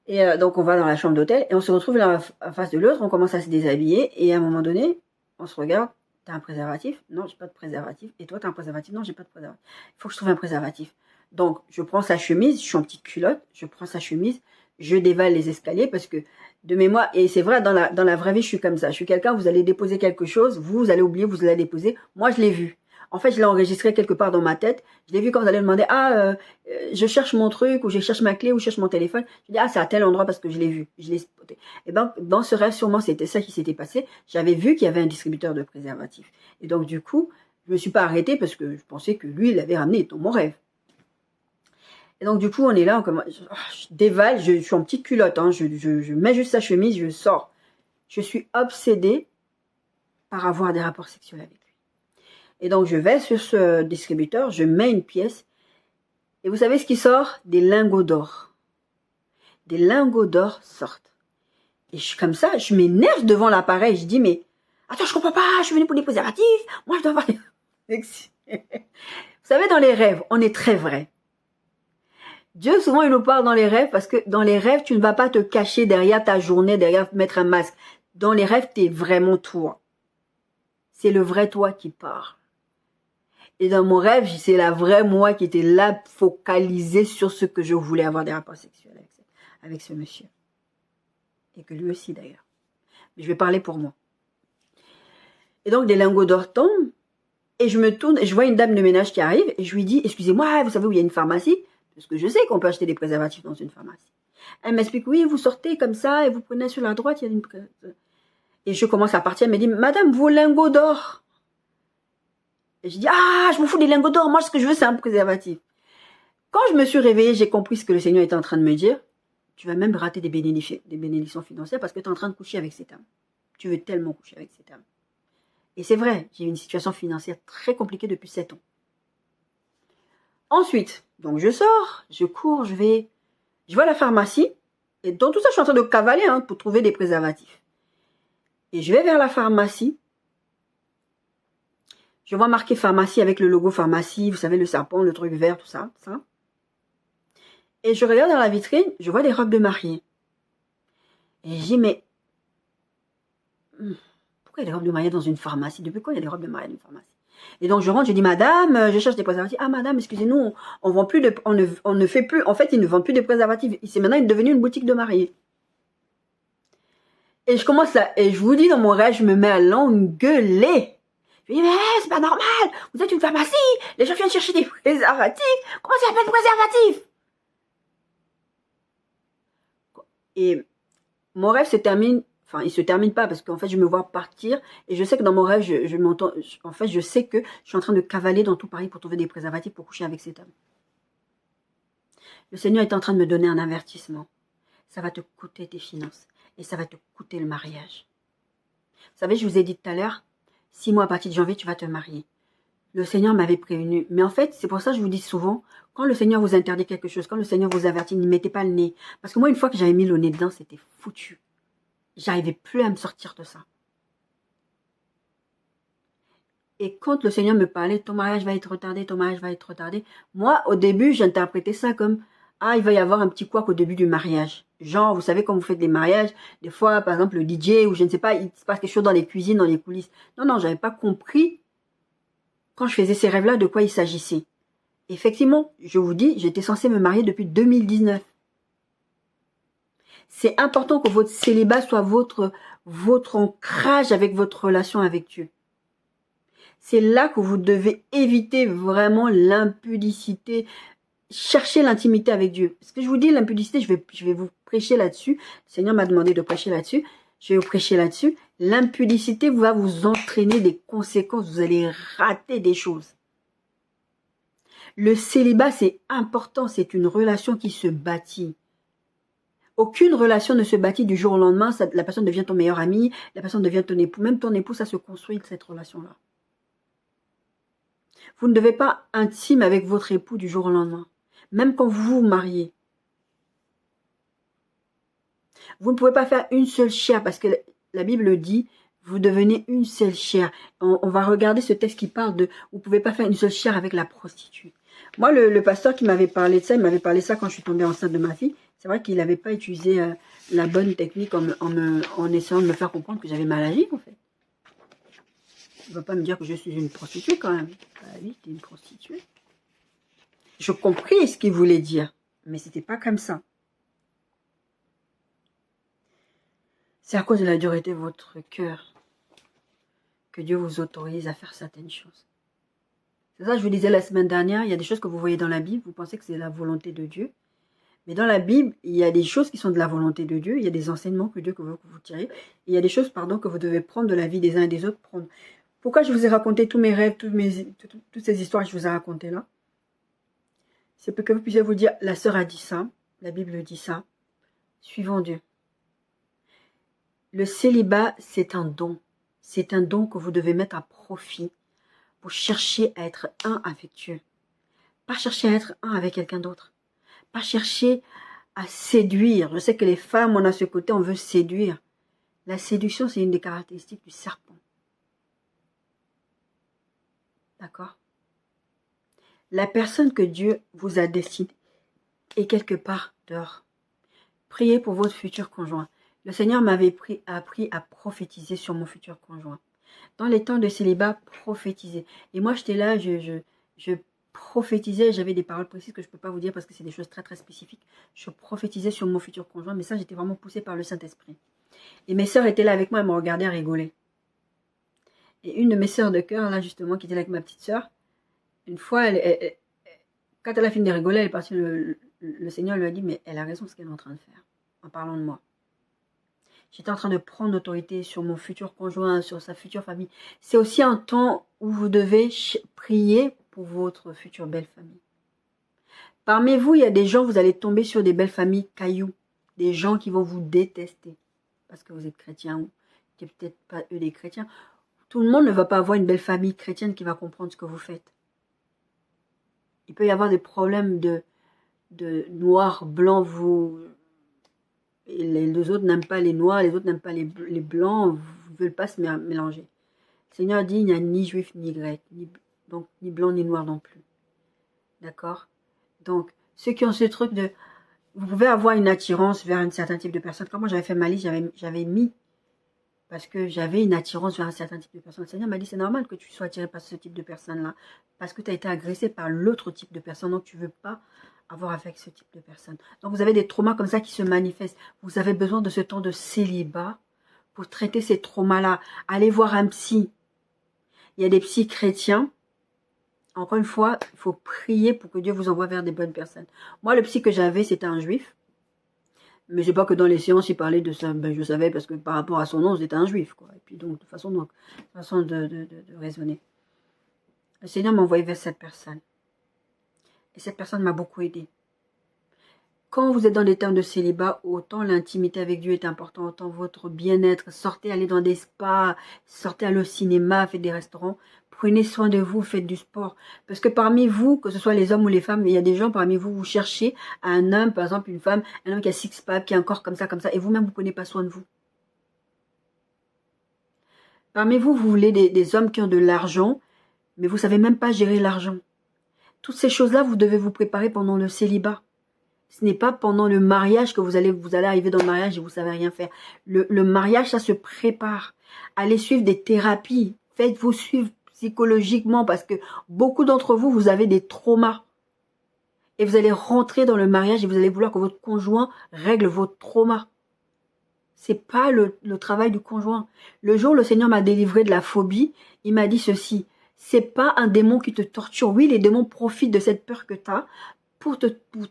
Et donc, on va dans la chambre d'hôtel et on se retrouve là en face de l'autre, on commence à se déshabiller et à un moment donné, on se regarde, t'as un préservatif? Non, j'ai pas de préservatif. Et toi, t'as un préservatif? Non, j'ai pas de préservatif. Il faut que je trouve un préservatif. Donc, je prends sa chemise, je suis en petite culotte, je prends sa chemise, je dévale les escaliers parce que de mémoire, et c'est vrai, dans la vraie vie, je suis comme ça. Je suis quelqu'un, vous allez déposer quelque chose, vous allez oublier, vous allez déposer. Moi, je l'ai vu. En fait, je l'ai enregistré quelque part dans ma tête. Je l'ai vu quand vous allez demander, je cherche mon truc, ou je cherche ma clé, ou je cherche mon téléphone. Je dis, c'est à tel endroit parce que je l'ai vu. Je l'ai spoté. Et ben, dans ce rêve, sûrement, c'était ça qui s'était passé. J'avais vu qu'il y avait un distributeur de préservatifs. Et donc, du coup, je me suis pas arrêtée parce que je pensais que lui, il l'avait ramené dans mon rêve. Et donc, du coup, on est là, je dévale, je suis en petite culotte, hein, je mets juste sa chemise, je sors. Je suis obsédée par avoir des rapports sexuels avec lui. Et donc, je vais sur ce distributeur, je mets une pièce, et vous savez ce qui sort? Des lingots d'or. Des lingots d'or sortent. Et je suis comme ça, je m'énerve devant l'appareil, je dis, mais, attends, je comprends pas, je suis venue pour des préservatifs, moi je dois avoir des... Vous savez, dans les rêves, on est très vrai. Dieu, souvent, il nous parle dans les rêves parce que dans les rêves, tu ne vas pas te cacher derrière ta journée, derrière mettre un masque. Dans les rêves, tu es vraiment toi. C'est le vrai toi qui parle. Et dans mon rêve, c'est la vraie moi qui était là, focalisée sur ce que je voulais avoir des rapports sexuels avec ce monsieur. Et que lui aussi, d'ailleurs. Mais je vais parler pour moi. Et donc, des lingots d'or tombent. Et je me tourne et je vois une dame de ménage qui arrive. Et je lui dis, excusez-moi, vous savez où il y a une pharmacie? Parce que je sais qu'on peut acheter des préservatifs dans une pharmacie. Elle m'explique, oui, vous sortez comme ça et vous prenez sur la droite, il y a une... Et je commence à partir, elle me dit, madame, vos lingots d'or. Et je dis, je m'en fous des lingots d'or, moi ce que je veux c'est un préservatif. Quand je me suis réveillée, j'ai compris ce que le Seigneur était en train de me dire. Tu vas même rater des bénédictions financières parce que tu es en train de coucher avec cet homme. Tu veux tellement coucher avec cet homme. Et c'est vrai, j'ai eu une situation financière très compliquée depuis 7 ans. Ensuite, donc je sors, je cours, je vois la pharmacie. Et dans tout ça, je suis en train de cavaler pour trouver des préservatifs. Et je vais vers la pharmacie. Je vois marqué pharmacie avec le logo pharmacie, vous savez, le serpent, le truc vert, tout ça. Et je regarde dans la vitrine, je vois des robes de mariée. Et je dis, mais pourquoi il y a des robes de mariée dans une pharmacie? Depuis quand il y a des robes de mariée dans une pharmacie? Et donc je rentre, je dis, madame, je cherche des préservatifs. Ah madame, excusez-nous, on vend plus de, on ne fait plus, en fait, ils ne vendent plus de préservatifs. C'est maintenant devenu une boutique de mariée. Et je commence là, et je vous dis, dans mon rêve, je me mets à l'engueuler. Je lui dis, mais c'est pas normal, vous êtes une pharmacie, les gens viennent chercher des préservatifs, comment ça s'appelle préservatif? Et mon rêve se termine, enfin il se termine pas parce qu'en fait je me vois partir et je sais que dans mon rêve je m'entends, en fait je sais que je suis en train de cavaler dans tout Paris pour trouver des préservatifs pour coucher avec cet homme. Le Seigneur est en train de me donner un avertissement. Ça va te coûter tes finances et ça va te coûter le mariage. Vous savez, je vous ai dit tout à l'heure, 6 mois à partir de janvier tu vas te marier. Le Seigneur m'avait prévenu. Mais en fait, c'est pour ça que je vous dis souvent, quand le Seigneur vous interdit quelque chose, quand le Seigneur vous avertit, ne mettez pas le nez. Parce que moi, une fois que j'avais mis le nez dedans, c'était foutu. J'arrivais plus à me sortir de ça. Et quand le Seigneur me parlait, ton mariage va être retardé, ton mariage va être retardé. Moi, au début, j'interprétais ça comme, il va y avoir un petit couac au début du mariage. Genre, vous savez, quand vous faites des mariages, des fois, par exemple, le DJ, ou je ne sais pas, il se passe quelque chose dans les cuisines, dans les coulisses. Non, j'avais pas compris quand je faisais ces rêves-là, de quoi il s'agissait. Effectivement, je vous dis, j'étais censée me marier depuis 2019. C'est important que votre célibat soit votre ancrage avec votre relation avec Dieu. C'est là que vous devez éviter vraiment l'impudicité, chercher l'intimité avec Dieu. Ce que je vous dis, l'impudicité, je vais vous prêcher là-dessus. Le Seigneur m'a demandé de prêcher là-dessus. Je vais vous prêcher là-dessus. L'impudicité va vous entraîner des conséquences. Vous allez rater des choses. Le célibat, c'est important. C'est une relation qui se bâtit. Aucune relation ne se bâtit du jour au lendemain. La personne devient ton meilleur ami, la personne devient ton époux. Même ton époux, ça se construit, cette relation-là. Vous ne devez pas intime avec votre époux du jour au lendemain. Même quand vous vous mariez. Vous ne pouvez pas faire une seule chair parce que la Bible dit, vous devenez une seule chair. On va regarder ce texte qui parle de, vous ne pouvez pas faire une seule chair avec la prostituée. Moi, le pasteur qui m'avait parlé de ça, il m'avait parlé de ça quand je suis tombée enceinte de ma fille. C'est vrai qu'il n'avait pas utilisé la bonne technique en essayant de me faire comprendre que j'avais mal agi, en fait. Il ne va pas me dire que je suis une prostituée, quand même. Bah oui, tu es une prostituée. Je compris ce qu'il voulait dire, mais c'était pas comme ça. C'est à cause de la dureté de votre cœur que Dieu vous autorise à faire certaines choses. C'est ça que je vous disais la semaine dernière, il y a des choses que vous voyez dans la Bible, vous pensez que c'est la volonté de Dieu. Mais dans la Bible, il y a des choses qui sont de la volonté de Dieu, il y a des enseignements que Dieu veut que vous tirez, et il y a des choses, pardon, que vous devez prendre de la vie des uns et des autres. Pourquoi je vous ai raconté tous mes rêves, toutes ces histoires que je vous ai racontées là? C'est pour que vous puissiez vous dire, la sœur a dit ça, la Bible dit ça, suivons Dieu. Le célibat, c'est un don. C'est un don que vous devez mettre à profit pour chercher à être un avec Dieu. Pas chercher à être un avec quelqu'un d'autre. Pas chercher à séduire. Je sais que les femmes, on a ce côté, on veut séduire. La séduction, c'est une des caractéristiques du serpent. D'accord? La personne que Dieu vous a destinée est quelque part dehors. Priez pour votre futur conjoint. Le Seigneur m'avait appris à prophétiser sur mon futur conjoint. Dans les temps de célibat, prophétiser. Et moi, j'étais là, je prophétisais, j'avais des paroles précises que je ne peux pas vous dire parce que c'est des choses très très spécifiques. Je prophétisais sur mon futur conjoint, mais ça, j'étais vraiment poussée par le Saint-Esprit. Et mes sœurs étaient là avec moi, elles me regardaient rigoler. Et une de mes sœurs de cœur, là justement, qui était là avec ma petite sœur, une fois, quand elle a fini de rigoler, elle est partie, le Seigneur lui a dit, mais elle a raison ce qu'elle est en train de faire, en parlant de moi. J'étais en train de prendre l'autorité sur mon futur conjoint, sur sa future famille. C'est aussi un temps où vous devez prier pour votre future belle famille. Parmi vous, il y a des gens, vous allez tomber sur des belles familles cailloux. Des gens qui vont vous détester parce que vous êtes chrétien ou qui peut-être pas eux des chrétiens. Tout le monde ne va pas avoir une belle famille chrétienne qui va comprendre ce que vous faites. Il peut y avoir des problèmes de noir, blanc, vous... Et les autres n'aiment pas les noirs, les autres n'aiment pas les blancs, ne veulent pas se mélanger. Le Seigneur dit, il n'y a ni juif ni grec, donc ni blanc ni noir non plus. D'accord? Donc, ceux qui ont ce truc de... Vous pouvez avoir une attirance vers un certain type de personne. Quand moi j'avais fait ma liste, j'avais mis, parce que j'avais une attirance vers un certain type de personne. Le Seigneur m'a dit, c'est normal que tu sois attiré par ce type de personne-là, parce que tu as été agressé par l'autre type de personne, donc tu ne veux pas avoir avec ce type de personne. Donc vous avez des traumas comme ça qui se manifestent. Vous avez besoin de ce temps de célibat pour traiter ces traumas-là. Allez voir un psy. Il y a des psys chrétiens. Encore une fois, il faut prier pour que Dieu vous envoie vers des bonnes personnes. Moi, le psy que j'avais, c'était un juif. Mais c'est pas que dans les séances, il parlait de ça. Ben, je savais parce que par rapport à son nom, c'était un juif, quoi. Et puis donc, de façon de raisonner. Le Seigneur m'a envoyé vers cette personne. Et cette personne m'a beaucoup aidé. Quand vous êtes dans des temps de célibat, autant l'intimité avec Dieu est important, autant votre bien-être. Sortez, allez dans des spas, sortez, allez au cinéma, faites des restaurants. Prenez soin de vous, faites du sport. Parce que parmi vous, que ce soit les hommes ou les femmes, il y a des gens parmi vous, vous cherchez un homme, par exemple une femme, un homme qui a six-pack, qui a un corps comme ça, et vous-même, vous ne prenez pas soin de vous. Parmi vous, vous voulez des hommes qui ont de l'argent, mais vous ne savez même pas gérer l'argent. Toutes ces choses-là, vous devez vous préparer pendant le célibat. Ce n'est pas pendant le mariage que vous allez arriver dans le mariage et vous ne savez rien faire. Le mariage, ça se prépare. Allez suivre des thérapies. Faites-vous suivre psychologiquement parce que beaucoup d'entre vous, vous avez des traumas. Et vous allez rentrer dans le mariage et vous allez vouloir que votre conjoint règle votre trauma. C'est pas le travail du conjoint. Le jour où le Seigneur m'a délivré de la phobie, il m'a dit ceci. C'est pas un démon qui te torture. Oui, les démons profitent de cette peur que tu as pour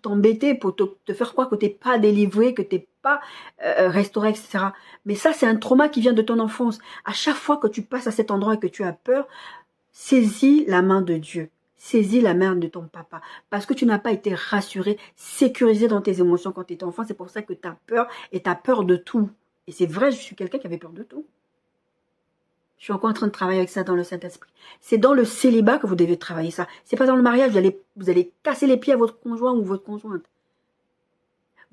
t'embêter, pour te faire croire que tu n'es pas délivré, que tu n'es pas restauré, etc. Mais ça, c'est un trauma qui vient de ton enfance. À chaque fois que tu passes à cet endroit et que tu as peur, saisis la main de Dieu. saisis la main de ton papa. Parce que tu n'as pas été rassuré, sécurisé dans tes émotions quand tu étais enfant. C'est pour ça que tu as peur et tu as peur de tout. Et c'est vrai, je suis quelqu'un qui avait peur de tout. Je suis encore en train de travailler avec ça dans le Saint-Esprit. C'est dans le célibat que vous devez travailler ça. C'est pas dans le mariage, vous allez casser les pieds à votre conjoint ou votre conjointe.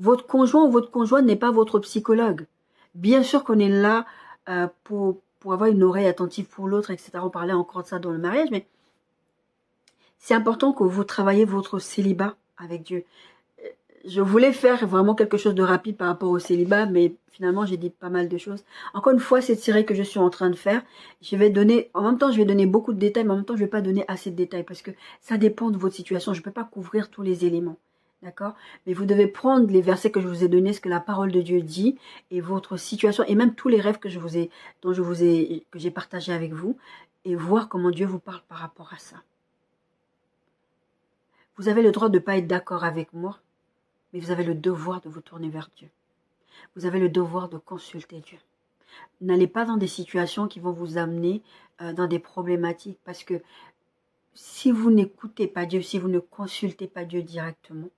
Votre conjoint ou votre conjointe n'est pas votre psychologue. Bien sûr qu'on est là pour avoir une oreille attentive pour l'autre, etc. On parlait encore de ça dans le mariage, mais c'est important que vous travaillez votre célibat avec Dieu. Je voulais faire vraiment quelque chose de rapide par rapport au célibat, mais finalement, j'ai dit pas mal de choses. Encore une fois, cette série que je suis en train de faire, en même temps, je vais donner beaucoup de détails, mais en même temps, je ne vais pas donner assez de détails parce que ça dépend de votre situation. Je ne peux pas couvrir tous les éléments. D'accord? Mais vous devez prendre les versets que je vous ai donnés, ce que la parole de Dieu dit, et votre situation, et même tous les rêves que j'ai partagés avec vous, et voir comment Dieu vous parle par rapport à ça. Vous avez le droit de ne pas être d'accord avec moi, mais vous avez le devoir de vous tourner vers Dieu. Vous avez le devoir de consulter Dieu. N'allez pas dans des situations qui vont vous amener dans des problématiques, parce que si vous n'écoutez pas Dieu, si vous ne consultez pas Dieu directement,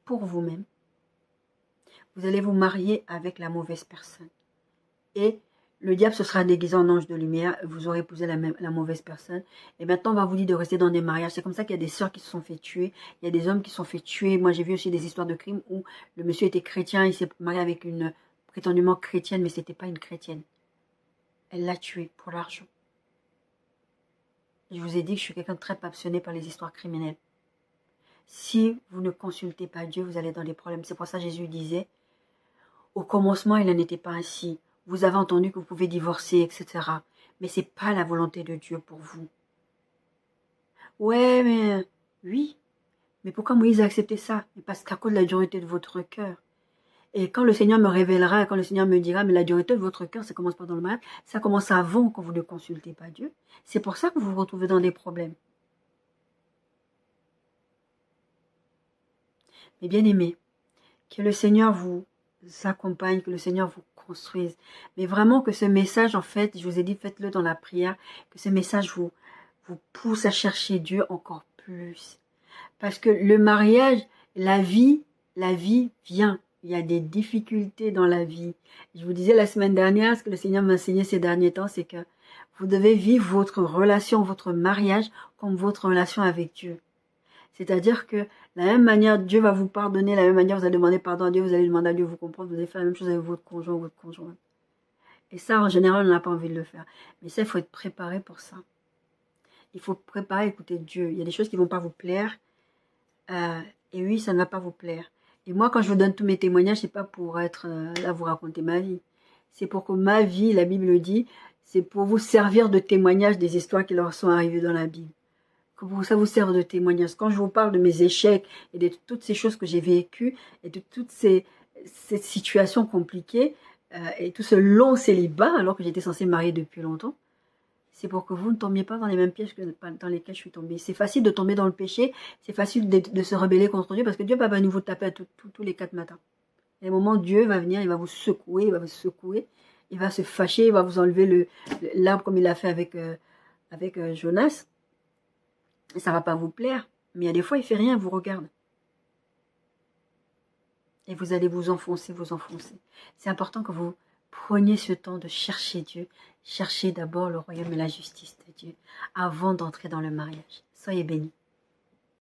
pour vous-même, vous allez vous marier avec la mauvaise personne. Et le diable se sera déguisé en ange de lumière, vous aurez épousé la mauvaise personne. Et maintenant, on va vous dire de rester dans des mariages. C'est comme ça qu'il y a des sœurs qui se sont fait tuer. Il y a des hommes qui se sont fait tuer. Moi, j'ai vu aussi des histoires de crimes où le monsieur était chrétien. Il s'est marié avec une prétendument chrétienne, mais ce n'était pas une chrétienne. Elle l'a tué pour l'argent. Je vous ai dit que je suis quelqu'un de très passionné par les histoires criminelles. Si vous ne consultez pas Dieu, vous allez dans des problèmes. C'est pour ça que Jésus disait, au commencement, il n'en était pas ainsi. Vous avez entendu que vous pouvez divorcer, etc. Mais ce n'est pas la volonté de Dieu pour vous. Ouais, mais... Oui. Mais pourquoi Moïse a accepté ça? Parce qu'à cause de la dureté de votre cœur. Et quand le Seigneur me révélera, quand le Seigneur me dira, mais la dureté de votre cœur, ça commence pas dans le mariage, ça commence avant quand vous ne consultez pas Dieu. C'est pour ça que vous vous retrouvez dans des problèmes. Mais bien aimés, que le Seigneur vous accompagne, que le Seigneur vous construise. Mais vraiment que ce message, en fait, je vous ai dit, faites-le dans la prière, que ce message vous pousse à chercher Dieu encore plus. Parce que le mariage, la vie vient. Il y a des difficultés dans la vie. Je vous disais la semaine dernière, ce que le Seigneur m'a enseigné ces derniers temps, c'est que vous devez vivre votre relation, votre mariage, comme votre relation avec Dieu. C'est-à-dire que la même manière, Dieu va vous pardonner, la même manière, vous allez demander pardon à Dieu, vous allez demander à Dieu de vous comprendre, vous allez faire la même chose avec votre conjoint ou votre conjointe. Et ça, en général, on n'a pas envie de le faire. Mais ça, il faut être préparé pour ça. Il faut préparer à écouter Dieu. Il y a des choses qui ne vont pas vous plaire. Et oui, ça ne va pas vous plaire. Et moi, quand je vous donne tous mes témoignages, ce n'est pas pour être là vous raconter ma vie. C'est pour que ma vie, la Bible le dit, c'est pour vous servir de témoignage des histoires qui leur sont arrivées dans la Bible. Que ça vous serve de témoignage. Quand je vous parle de mes échecs et de toutes ces choses que j'ai vécues et de toutes ces situations compliquées et tout ce long célibat alors que j'étais censée me marier depuis longtemps, c'est pour que vous ne tombiez pas dans les mêmes pièges que dans lesquels je suis tombée. C'est facile de tomber dans le péché, c'est facile de se rebeller contre Dieu parce que Dieu ne va pas nous taper à tous les 4 matins. Il y a un moment, Dieu va venir, il va vous secouer, il va se fâcher, il va vous enlever l'arbre comme il a fait avec Jonas. Ça ne va pas vous plaire, mais il y a des fois, il ne fait rien, il vous regarde. Et vous allez vous enfoncer. C'est important que vous preniez ce temps de chercher Dieu. Cherchez d'abord le royaume et la justice de Dieu avant d'entrer dans le mariage. Soyez bénis.